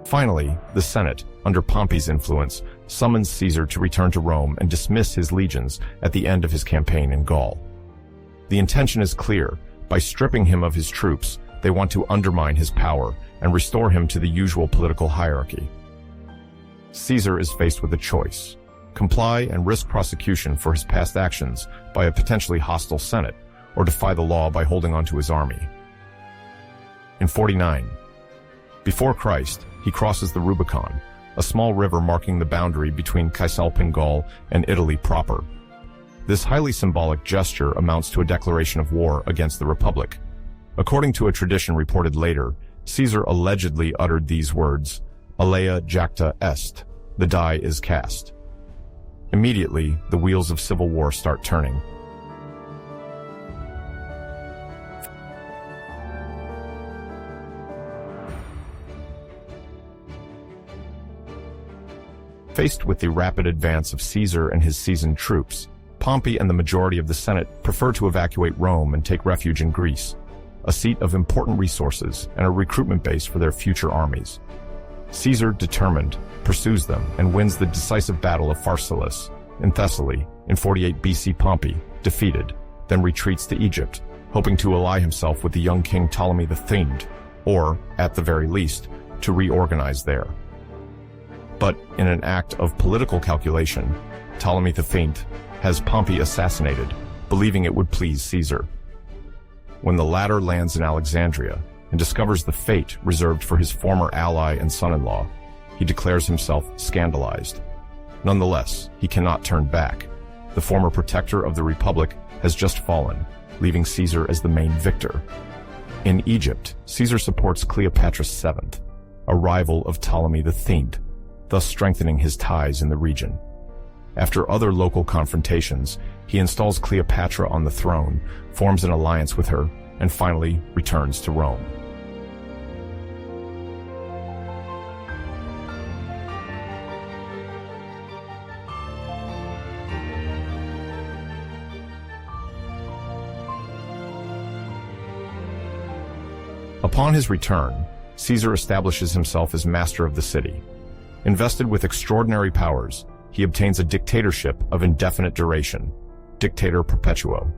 S1: Finally, the Senate, under Pompey's influence, summons Caesar to return to Rome and dismiss his legions at the end of his campaign in Gaul. The intention is clear. By stripping him of his troops, they want to undermine his power and restore him to the usual political hierarchy. Caesar is faced with a choice: comply and risk prosecution for his past actions by a potentially hostile Senate, or defy the law by holding on to his army. In 49, before Christ, he crosses the Rubicon, a small river marking the boundary between Cisalpine Gaul and Italy proper. This highly symbolic gesture amounts to a declaration of war against the Republic. According to a tradition reported later, Caesar allegedly uttered these words, "Alea jacta est," the die is cast. Immediately, the wheels of civil war start turning. Faced with the rapid advance of Caesar and his seasoned troops, Pompey and the majority of the Senate prefer to evacuate Rome and take refuge in Greece, a seat of important resources and a recruitment base for their future armies. Caesar, determined, pursues them and wins the decisive battle of Pharsalus in Thessaly in 48 BC. Pompey, defeated, then retreats to Egypt, hoping to ally himself with the young king Ptolemy the Thegned, or, at the very least, to reorganize there. But in an act of political calculation, Ptolemy the Thegned has Pompey assassinated, believing it would please Caesar. When the latter lands in Alexandria and discovers the fate reserved for his former ally and son-in-law, he declares himself scandalized. Nonetheless, he cannot turn back. The former protector of the Republic has just fallen, leaving Caesar as the main victor. In Egypt, Caesar supports Cleopatra VII, a rival of Ptolemy the Thegned, thus strengthening his ties in the region. After other local confrontations, he installs Cleopatra on the throne, forms an alliance with her, and finally returns to Rome. Upon his return, Caesar establishes himself as master of the city. Invested with extraordinary powers, he obtains a dictatorship of indefinite duration, Dictator Perpetuo.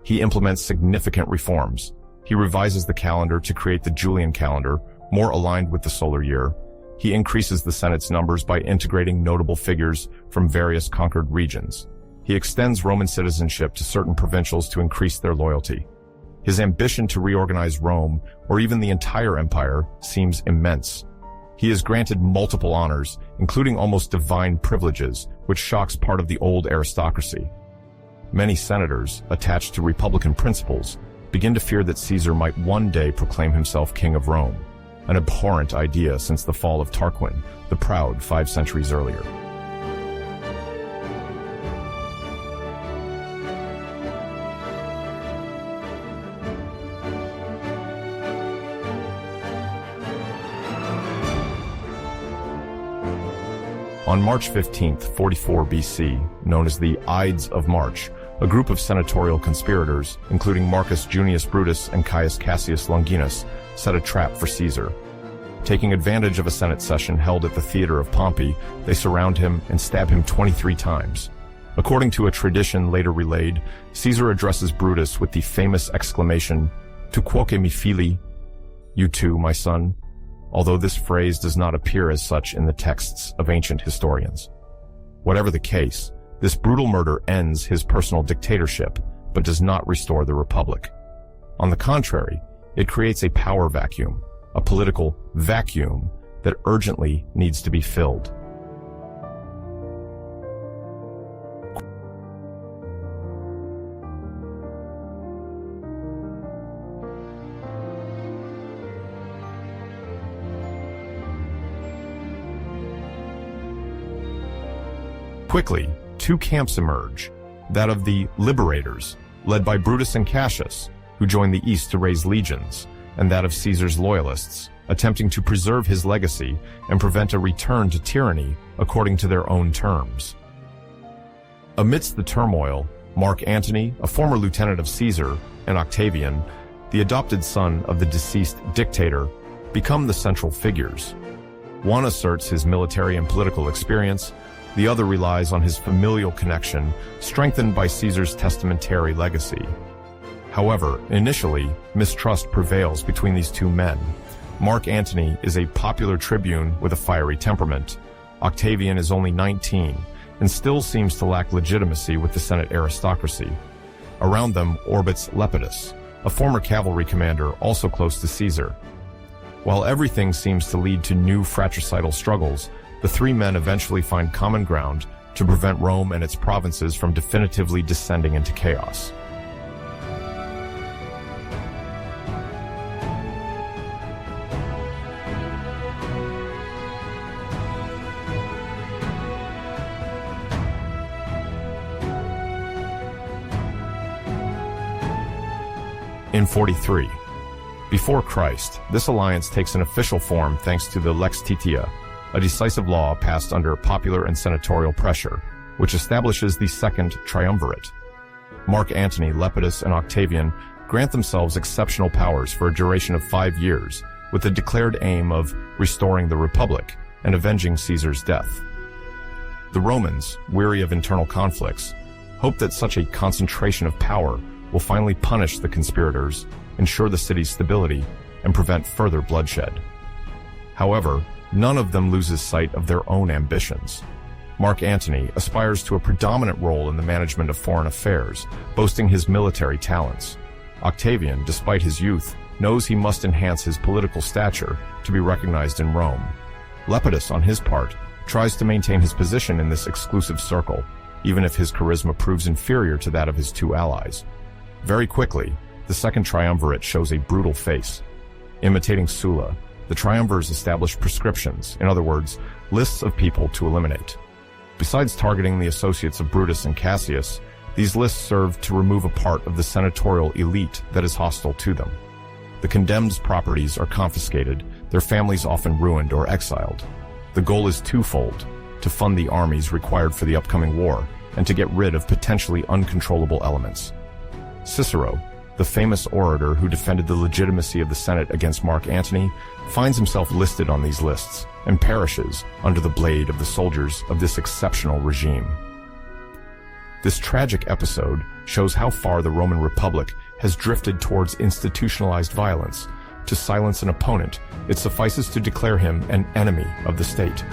S1: He implements significant reforms. He revises the calendar to create the Julian calendar, more aligned with the solar year. He increases the Senate's numbers by integrating notable figures from various conquered regions. He extends Roman citizenship to certain provincials to increase their loyalty. His ambition to reorganize Rome, or even the entire empire, seems immense. He is granted multiple honors, including almost divine privileges, which shocks part of the old aristocracy. Many senators, attached to republican principles, begin to fear that Caesar might one day proclaim himself king of Rome, an abhorrent idea since the fall of Tarquin, the proud 5 centuries earlier. On March 15, 44 BC, known as the Ides of March, a group of senatorial conspirators, including Marcus Junius Brutus and Caius Cassius Longinus, set a trap for Caesar. Taking advantage of a Senate session held at the theater of Pompey, they surround him and stab him 23 times. According to a tradition later relayed, Caesar addresses Brutus with the famous exclamation, "Tu quoque mi fili," "You too, my son," although this phrase does not appear as such in the texts of ancient historians. Whatever the case, this brutal murder ends his personal dictatorship, but does not restore the republic. On the contrary, it creates a power vacuum, a political vacuum that urgently needs to be filled. Quickly, 2 camps emerge, that of the liberators, led by Brutus and Cassius, who join the east to raise legions, and that of Caesar's loyalists, attempting to preserve his legacy and prevent a return to tyranny according to their own terms. Amidst the turmoil, Mark Antony, a former lieutenant of Caesar, and Octavian, the adopted son of the deceased dictator, become the central figures. One asserts his military and political experience, the other relies on his familial connection, strengthened by Caesar's testamentary legacy. However, initially, mistrust prevails between these 2 men. Mark Antony is a popular tribune with a fiery temperament. Octavian is only 19 and still seems to lack legitimacy with the Senate aristocracy. Around them orbits Lepidus, a former cavalry commander also close to Caesar. While everything seems to lead to new fratricidal struggles, the 3 men eventually find common ground to prevent Rome and its provinces from definitively descending into chaos. In 43, before Christ, this alliance takes an official form thanks to the Lex Titia, a decisive law passed under popular and senatorial pressure, which establishes the second triumvirate. Mark Antony, Lepidus, and Octavian grant themselves exceptional powers for a duration of 5 years, with the declared aim of restoring the Republic and avenging Caesar's death. The Romans, weary of internal conflicts, hope that such a concentration of power will finally punish the conspirators, ensure the city's stability, and prevent further bloodshed. However, none of them loses sight of their own ambitions. Mark Antony aspires to a predominant role in the management of foreign affairs, boasting his military talents. Octavian, despite his youth, knows he must enhance his political stature to be recognized in Rome. Lepidus, on his part, tries to maintain his position in this exclusive circle, even if his charisma proves inferior to that of his 2 allies. Very quickly, the second triumvirate shows a brutal face. Imitating Sulla, the triumvirs establish prescriptions, in other words, lists of people to eliminate. Besides targeting the associates of Brutus and Cassius, these lists serve to remove a part of the senatorial elite that is hostile to them. The condemned's properties are confiscated, their families often ruined or exiled. The goal is twofold: to fund the armies required for the upcoming war, and to get rid of potentially uncontrollable elements. Cicero, the famous orator who defended the legitimacy of the Senate against Mark Antony, finds himself listed on these lists and perishes under the blade of the soldiers of this exceptional regime. This tragic episode shows how far the Roman Republic has drifted towards institutionalized violence. To silence an opponent, it suffices to declare him an enemy of the state.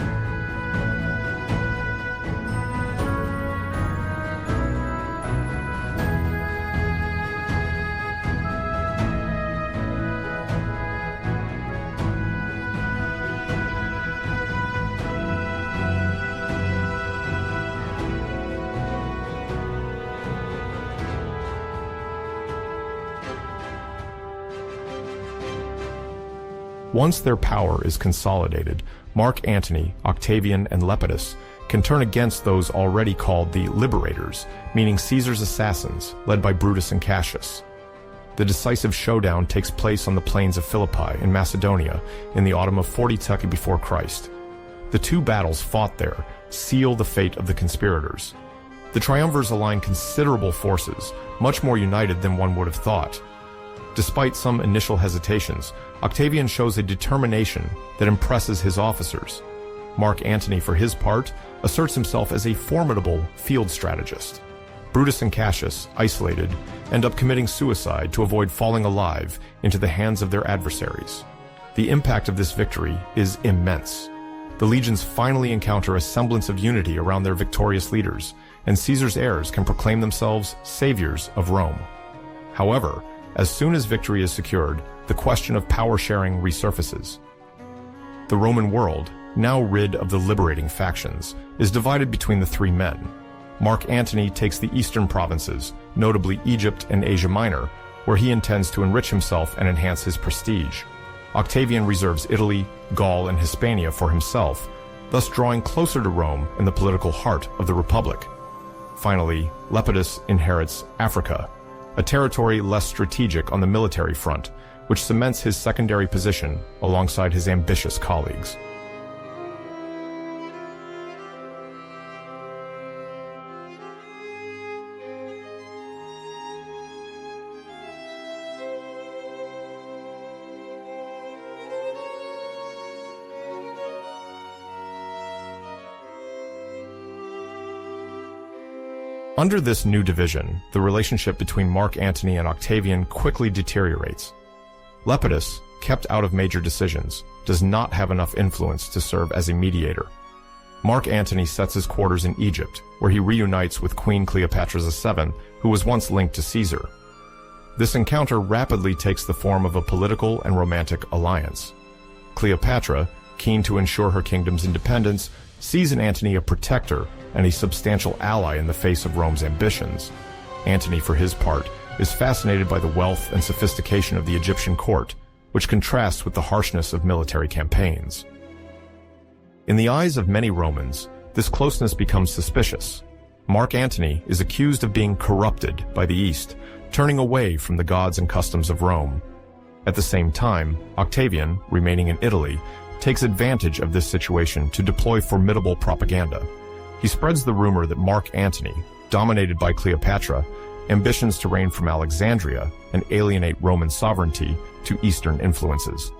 S1: Once their power is consolidated, Mark Antony, Octavian, and Lepidus can turn against those already called the liberators, meaning Caesar's assassins, led by Brutus and Cassius. The decisive showdown takes place on the plains of Philippi in Macedonia in the autumn of 42 before Christ. The two battles fought there seal the fate of the conspirators. The triumvirs align considerable forces, much more united than one would have thought. Despite some initial hesitations, Octavian shows a determination that impresses his officers. Mark Antony, for his part, asserts himself as a formidable field strategist. Brutus and Cassius, isolated, end up committing suicide to avoid falling alive into the hands of their adversaries. The impact of this victory is immense. The legions finally encounter a semblance of unity around their victorious leaders, and Caesar's heirs can proclaim themselves saviors of Rome. However, as soon as victory is secured, the question of power sharing resurfaces. The Roman world, now rid of the liberating factions, is divided between the three men. Mark Antony takes the eastern provinces, notably Egypt and Asia Minor, where he intends to enrich himself and enhance his prestige. Octavian reserves Italy, Gaul, and Hispania for himself, thus drawing closer to Rome and the political heart of the Republic. Finally, Lepidus inherits Africa, a territory less strategic on the military front, which cements his secondary position alongside his ambitious colleagues. Under this new division, the relationship between Mark Antony and Octavian quickly deteriorates. Lepidus, kept out of major decisions, does not have enough influence to serve as a mediator. Mark Antony sets his quarters in Egypt, where he reunites with Queen Cleopatra VII, who was once linked to Caesar. This encounter rapidly takes the form of a political and romantic alliance. Cleopatra, keen to ensure her kingdom's independence, sees in Antony a protector and a substantial ally in the face of Rome's ambitions. Antony, for his part, is fascinated by the wealth and sophistication of the Egyptian court, which contrasts with the harshness of military campaigns. In the eyes of many Romans, this closeness becomes suspicious. Mark Antony is accused of being corrupted by the East, turning away from the gods and customs of Rome. At the same time, Octavian, remaining in Italy, takes advantage of this situation to deploy formidable propaganda. He spreads the rumor that Mark Antony, dominated by Cleopatra, ambitions to reign from Alexandria and alienate Roman sovereignty to Eastern influences.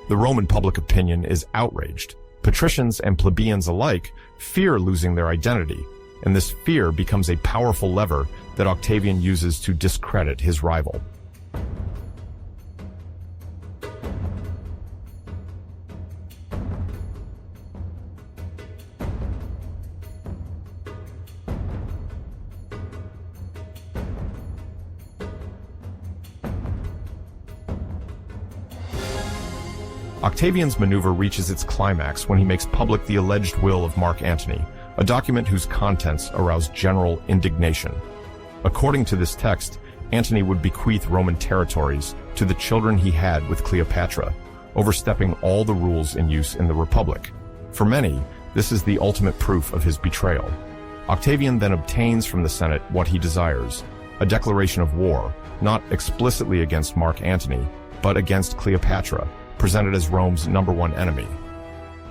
S1: The Roman public opinion is outraged. Patricians and plebeians alike fear losing their identity, and this fear becomes a powerful lever that Octavian uses to discredit his rival. Octavian's maneuver reaches its climax when he makes public the alleged will of Mark Antony, a document whose contents arouse general indignation. According to this text, Antony would bequeath Roman territories to the children he had with Cleopatra, overstepping all the rules in use in the Republic. For many, this is the ultimate proof of his betrayal. Octavian then obtains from the Senate what he desires, a declaration of war, not explicitly against Mark Antony, but against Cleopatra, presented as Rome's #1 enemy.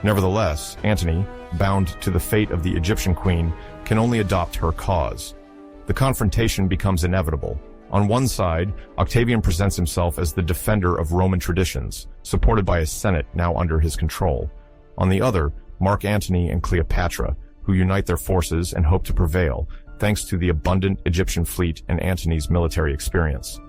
S1: Nevertheless, Antony, bound to the fate of the Egyptian queen, can only adopt her cause. The confrontation becomes inevitable. On one side, Octavian presents himself as the defender of Roman traditions, supported by a Senate now under his control. On the other, Mark Antony and Cleopatra, who unite their forces and hope to prevail, thanks to the abundant Egyptian fleet and Antony's military experience.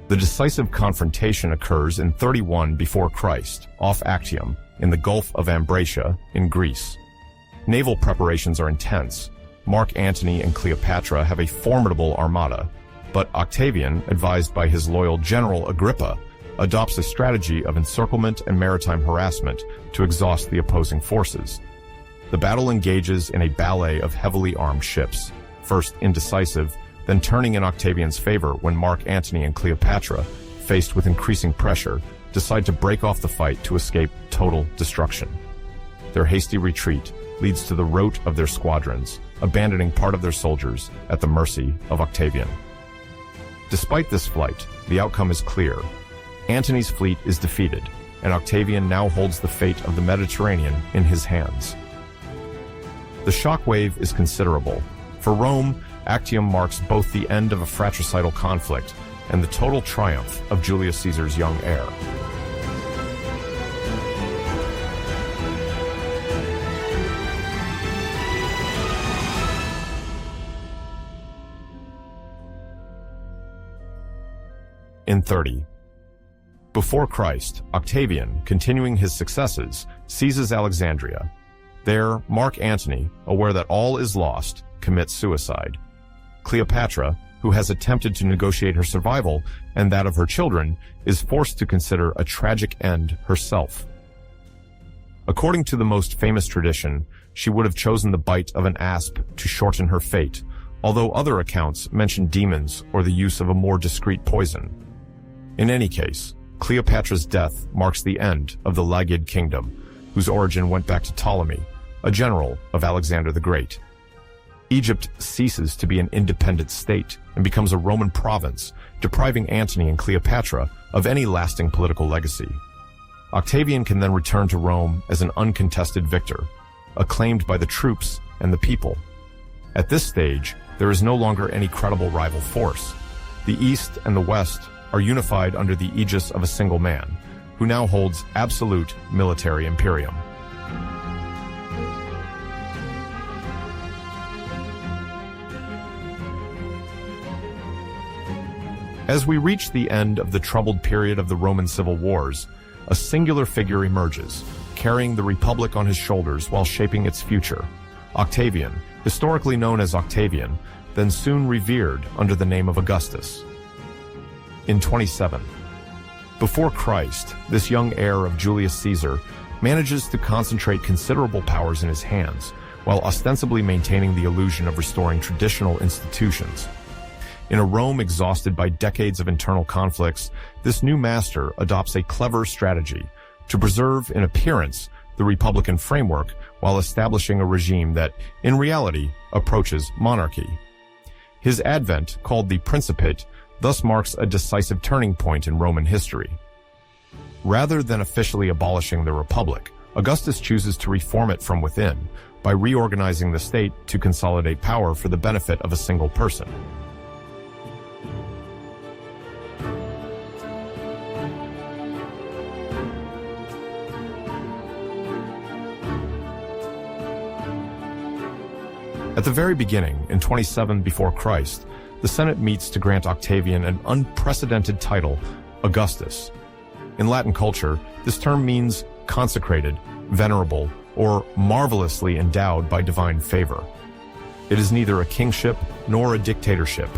S1: The decisive confrontation occurs in 31 before Christ, off Actium, in the Gulf of Ambracia, in Greece. Naval preparations are intense. Mark Antony and Cleopatra have a formidable armada, but Octavian, advised by his loyal general Agrippa, adopts a strategy of encirclement and maritime harassment to exhaust the opposing forces. The battle engages in a ballet of heavily armed ships, first indecisive, then turning in Octavian's favor when Mark Antony and Cleopatra, faced with increasing pressure, decide to break off the fight to escape total destruction. Their hasty retreat leads to the rout of their squadrons, abandoning part of their soldiers at the mercy of Octavian. Despite this flight, the outcome is clear. Antony's fleet is defeated, and Octavian now holds the fate of the Mediterranean in his hands. The shockwave is considerable. For Rome, Actium marks both the end of a fratricidal conflict and the total triumph of Julius Caesar's young heir. In 30. Before Christ, Octavian, continuing his successes, seizes Alexandria. There, Mark Antony, aware that all is lost, commits suicide. Cleopatra, who has attempted to negotiate her survival and that of her children, is forced to consider a tragic end herself. According to the most famous tradition, she would have chosen the bite of an asp to shorten her fate, although other accounts mention demons or the use of a more discreet poison. In any case, Cleopatra's death marks the end of the Lagid kingdom, whose origin went back to Ptolemy, a general of Alexander the Great. Egypt ceases to be an independent state and becomes a Roman province, depriving Antony and Cleopatra of any lasting political legacy. Octavian can then return to Rome as an uncontested victor, acclaimed by the troops and the people. At this stage, there is no longer any credible rival force. The East and the West are unified under the aegis of a single man, who now holds absolute military imperium. As we reach the end of the troubled period of the Roman civil wars, a singular figure emerges, carrying the Republic on his shoulders while shaping its future. Octavian, historically known as Octavian, then soon revered under the name of Augustus. In 27. Before Christ, this young heir of Julius Caesar manages to concentrate considerable powers in his hands, while ostensibly maintaining the illusion of restoring traditional institutions. In a Rome exhausted by decades of internal conflicts, this new master adopts a clever strategy to preserve, in appearance, the republican framework while establishing a regime that, in reality, approaches monarchy. His advent, called the Principate, thus marks a decisive turning point in Roman history. Rather than officially abolishing the republic, Augustus chooses to reform it from within by reorganizing the state to consolidate power for the benefit of a single person. At the very beginning, in 27 before Christ, the Senate meets to grant Octavian an unprecedented title, Augustus. In Latin culture, this term means consecrated, venerable, or marvelously endowed by divine favor. It is neither a kingship nor a dictatorship,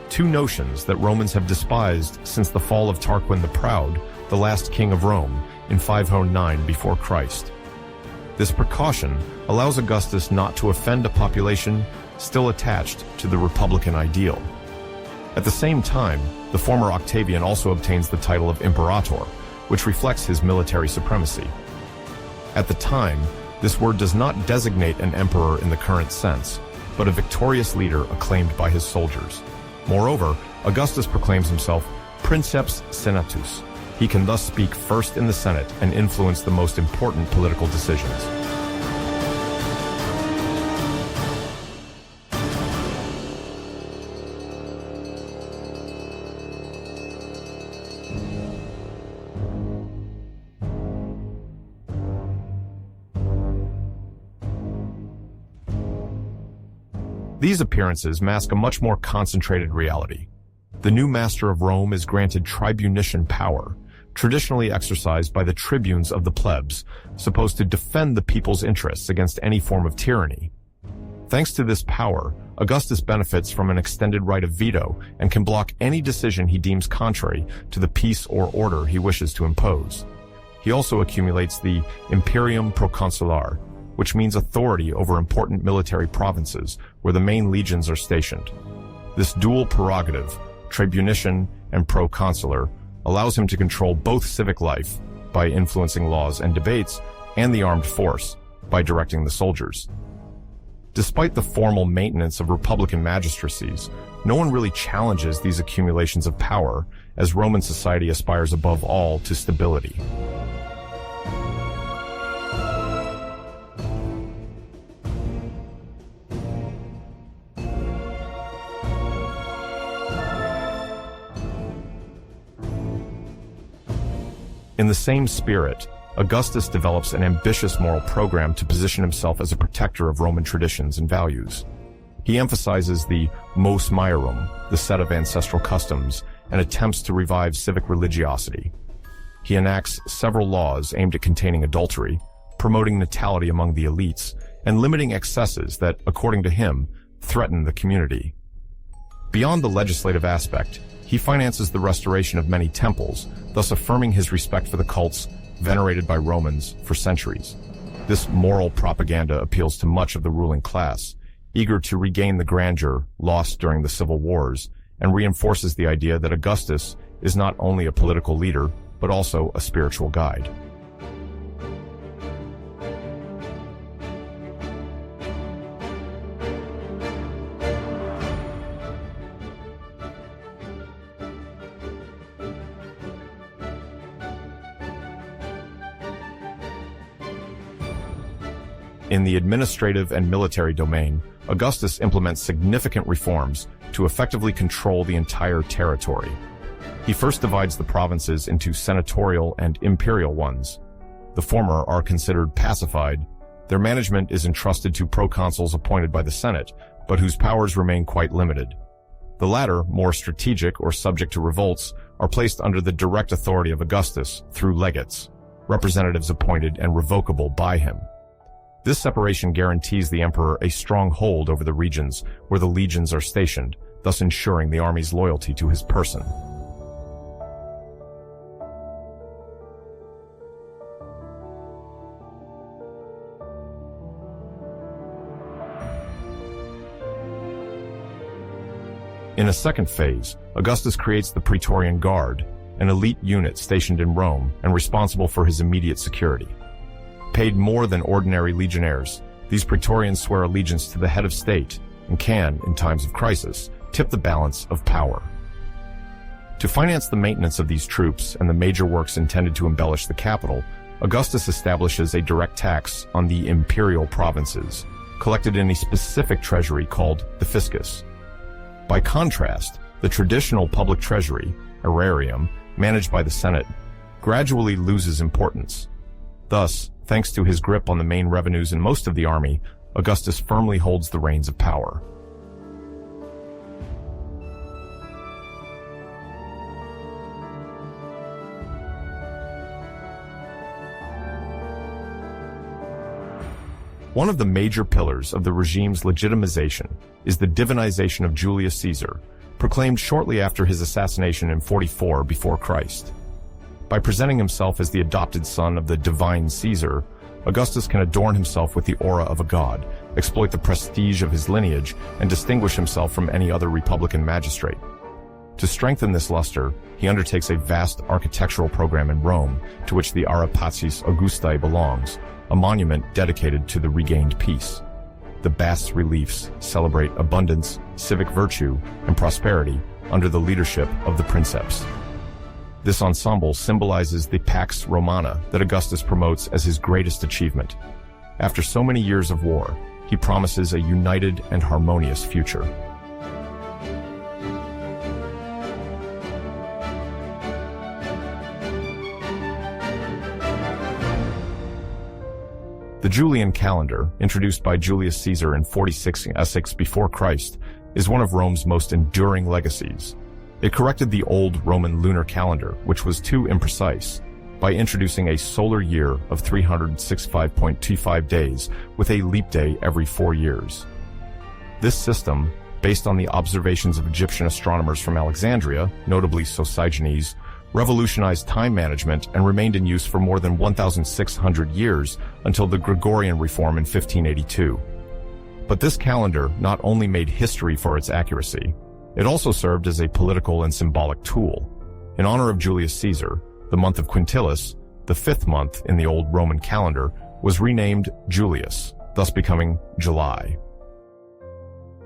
S1: two notions that Romans have despised since the fall of Tarquin the Proud, the last king of Rome, in 509 before Christ. This precaution allows Augustus not to offend a population still attached to the republican ideal. At the same time, the former Octavian also obtains the title of imperator, which reflects his military supremacy. At the time, this word does not designate an emperor in the current sense, but a victorious leader acclaimed by his soldiers. Moreover, Augustus proclaims himself princeps senatus. He can thus speak first in the Senate and influence the most important political decisions. These appearances mask a much more concentrated reality. The new master of Rome is granted tribunician power, traditionally exercised by the tribunes of the plebs, supposed to defend the people's interests against any form of tyranny. Thanks to this power, Augustus benefits from an extended right of veto and can block any decision he deems contrary to the peace or order he wishes to impose. He also accumulates the imperium proconsular, which means authority over important military provinces where the main legions are stationed. This dual prerogative, tribunician and proconsular, allows him to control both civic life by influencing laws and debates and the armed force by directing the soldiers. Despite the formal maintenance of republican magistracies, no one really challenges these accumulations of power, as Roman society aspires above all to stability. In the same spirit, Augustus develops an ambitious moral program to position himself as a protector of Roman traditions and values. He emphasizes the mos maiorum, the set of ancestral customs, and attempts to revive civic religiosity. He enacts several laws aimed at containing adultery, promoting natality among the elites, and limiting excesses that, according to him, threaten the community. Beyond the legislative aspect, he finances the restoration of many temples, thus affirming his respect for the cults venerated by Romans for centuries. This moral propaganda appeals to much of the ruling class, eager to regain the grandeur lost during the civil wars, and reinforces the idea that Augustus is not only a political leader, but also a spiritual guide. In the administrative and military domain, Augustus implements significant reforms to effectively control the entire territory. He first divides the provinces into senatorial and imperial ones. The former are considered pacified. Their management is entrusted to proconsuls appointed by the Senate, but whose powers remain quite limited. The latter, more strategic or subject to revolts, are placed under the direct authority of Augustus through legates, representatives appointed and revocable by him. This separation guarantees the emperor a strong hold over the regions where the legions are stationed, thus ensuring the army's loyalty to his person. In a second phase, Augustus creates the Praetorian Guard, an elite unit stationed in Rome and responsible for his immediate security. Paid more than ordinary legionnaires, these Praetorians swear allegiance to the head of state and can, in times of crisis, tip the balance of power. To finance the maintenance of these troops and the major works intended to embellish the capital, Augustus establishes a direct tax on the imperial provinces, collected in a specific treasury called the fiscus. By contrast, the traditional public treasury, aerarium, managed by the Senate, gradually loses importance. Thus, thanks to his grip on the main revenues in most of the army, Augustus firmly holds the reins of power. One of the major pillars of the regime's legitimization is the divinization of Julius Caesar, proclaimed shortly after his assassination in 44 before Christ. By presenting himself as the adopted son of the divine Caesar, Augustus can adorn himself with the aura of a god, exploit the prestige of his lineage, and distinguish himself from any other republican magistrate. To strengthen this luster, he undertakes a vast architectural program in Rome, to which the Ara Pacis Augustae belongs, a monument dedicated to the regained peace. the bas-reliefs celebrate abundance, civic virtue, and prosperity under the leadership of the princeps. This ensemble symbolizes the Pax Romana that Augustus promotes as his greatest achievement. After so many years of war, he promises a united and harmonious future. The Julian calendar, introduced by Julius Caesar in 46 before Christ, is one of Rome's most enduring legacies. It corrected the old Roman lunar calendar, which was too imprecise, by introducing a solar year of 365.25 days with a leap day every 4 years. This system, based on the observations of Egyptian astronomers from Alexandria, notably Sosigenes, revolutionized time management and remained in use for more than 1,600 years until the Gregorian reform in 1582. But this calendar not only made history for its accuracy, it also served as a political and symbolic tool. In honor of Julius Caesar, the month of Quintilis, the 5th month in the old Roman calendar, was renamed Julius, thus becoming July.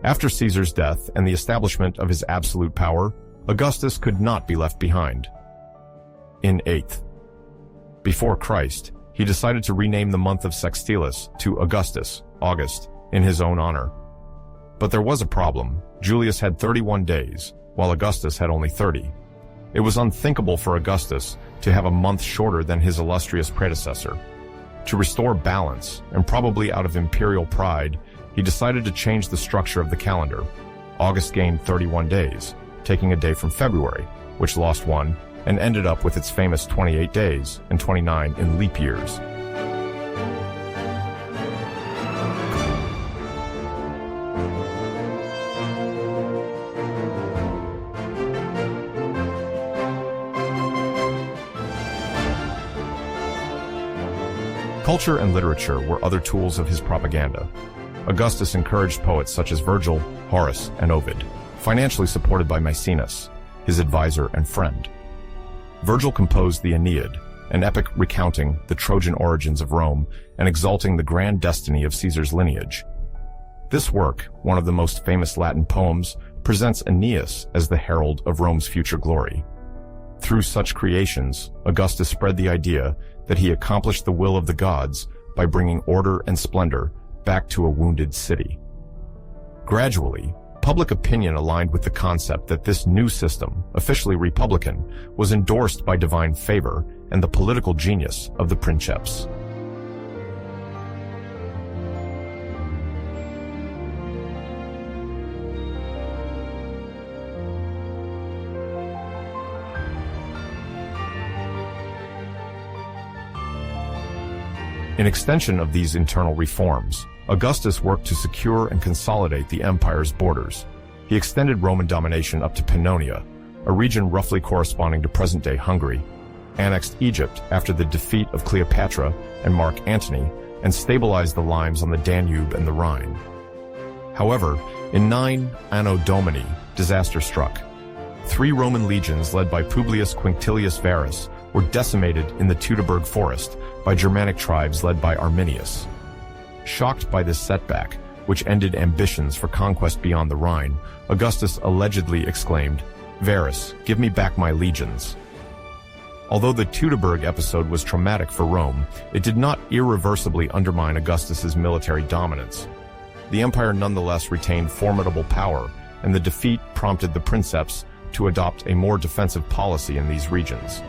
S1: After Caesar's death and the establishment of his absolute power, Augustus could not be left behind. In 8th before Christ, he decided to rename the month of Sextilis to Augustus, August, in his own honor. But there was a problem. Julius had 31 days, while Augustus had only 30. It was unthinkable for Augustus to have a month shorter than his illustrious predecessor. To restore balance, and probably out of imperial pride, he decided to change the structure of the calendar. August gained 31 days, taking a day from February, which lost one, and ended up with its famous 28 days and 29 in leap years. Culture and literature were other tools of his propaganda. Augustus encouraged poets such as Virgil, Horace, and Ovid, financially supported by Maecenas, his advisor and friend. Virgil composed the Aeneid, an epic recounting the Trojan origins of Rome and exalting the grand destiny of Caesar's lineage. This work, one of the most famous Latin poems, presents Aeneas as the herald of Rome's future glory. Through such creations, Augustus spread the idea that he accomplished the will of the gods by bringing order and splendor back to a wounded city. Gradually, public opinion aligned with the concept that this new system, officially republican, was endorsed by divine favor and the political genius of the princeps. In extension of these internal reforms, Augustus worked to secure and consolidate the empire's borders. He extended Roman domination up to Pannonia, a region roughly corresponding to present-day Hungary, annexed Egypt after the defeat of Cleopatra and Mark Antony, and stabilized the limes on the Danube and the Rhine. However, in 9 Anno Domini, disaster struck. 3 Roman legions led by Publius Quinctilius Varus were decimated in the Teutoburg forest by Germanic tribes led by Arminius. Shocked by this setback, which ended ambitions for conquest beyond the Rhine, Augustus allegedly exclaimed, "Varus, give me back my legions." Although the Teutoburg episode was traumatic for Rome, it did not irreversibly undermine Augustus's military dominance. The empire nonetheless retained formidable power, and the defeat prompted the princeps to adopt a more defensive policy in these regions.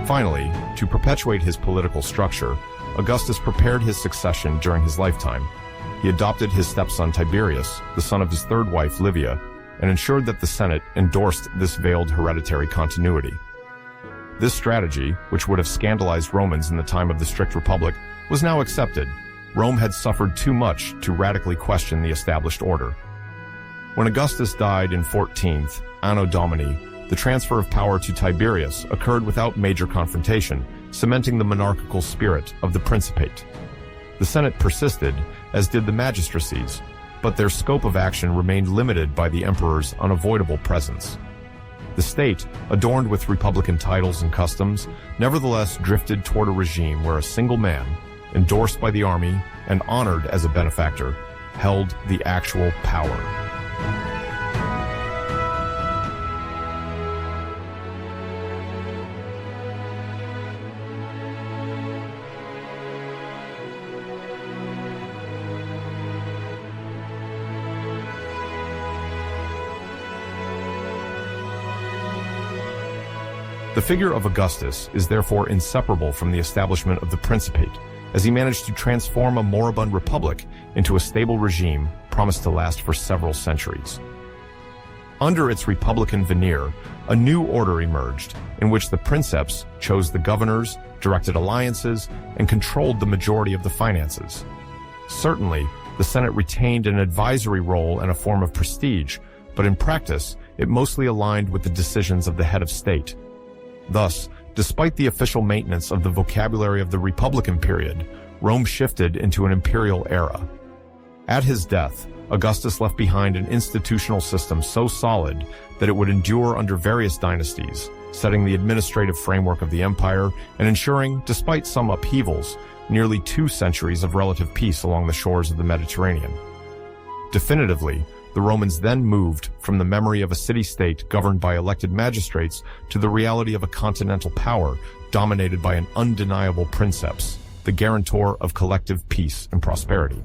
S1: Finally, to perpetuate his political structure, Augustus prepared his succession during his lifetime. He adopted his stepson Tiberius, the son of his third wife Livia, and ensured that the Senate endorsed this veiled hereditary continuity. This strategy, which would have scandalized Romans in the time of the strict republic, was now accepted. Rome had suffered too much to radically question the established order. When Augustus died in 14th Anno Domini, the transfer of power to Tiberius occurred without major confrontation, cementing the monarchical spirit of the Principate. The Senate persisted, as did the magistracies, but their scope of action remained limited by the emperor's unavoidable presence. The state, adorned with republican titles and customs, nevertheless drifted toward a regime where a single man, endorsed by the army and honored as a benefactor, held the actual power. The figure of Augustus is therefore inseparable from the establishment of the Principate, as he managed to transform a moribund republic into a stable regime promised to last for several centuries. Under its republican veneer, a new order emerged in which the princeps chose the governors, directed alliances, and controlled the majority of the finances. Certainly, the Senate retained an advisory role and a form of prestige, but in practice, it mostly aligned with the decisions of the head of state. Thus, despite the official maintenance of the vocabulary of the Republican period, Rome shifted into an imperial era. At his death, Augustus left behind an institutional system so solid that it would endure under various dynasties, setting the administrative framework of the empire and ensuring, despite some upheavals, nearly 2 centuries of relative peace along the shores of the Mediterranean. Definitively, the Romans then moved from the memory of a city-state governed by elected magistrates to the reality of a continental power dominated by an undeniable princeps, the guarantor of collective peace and prosperity.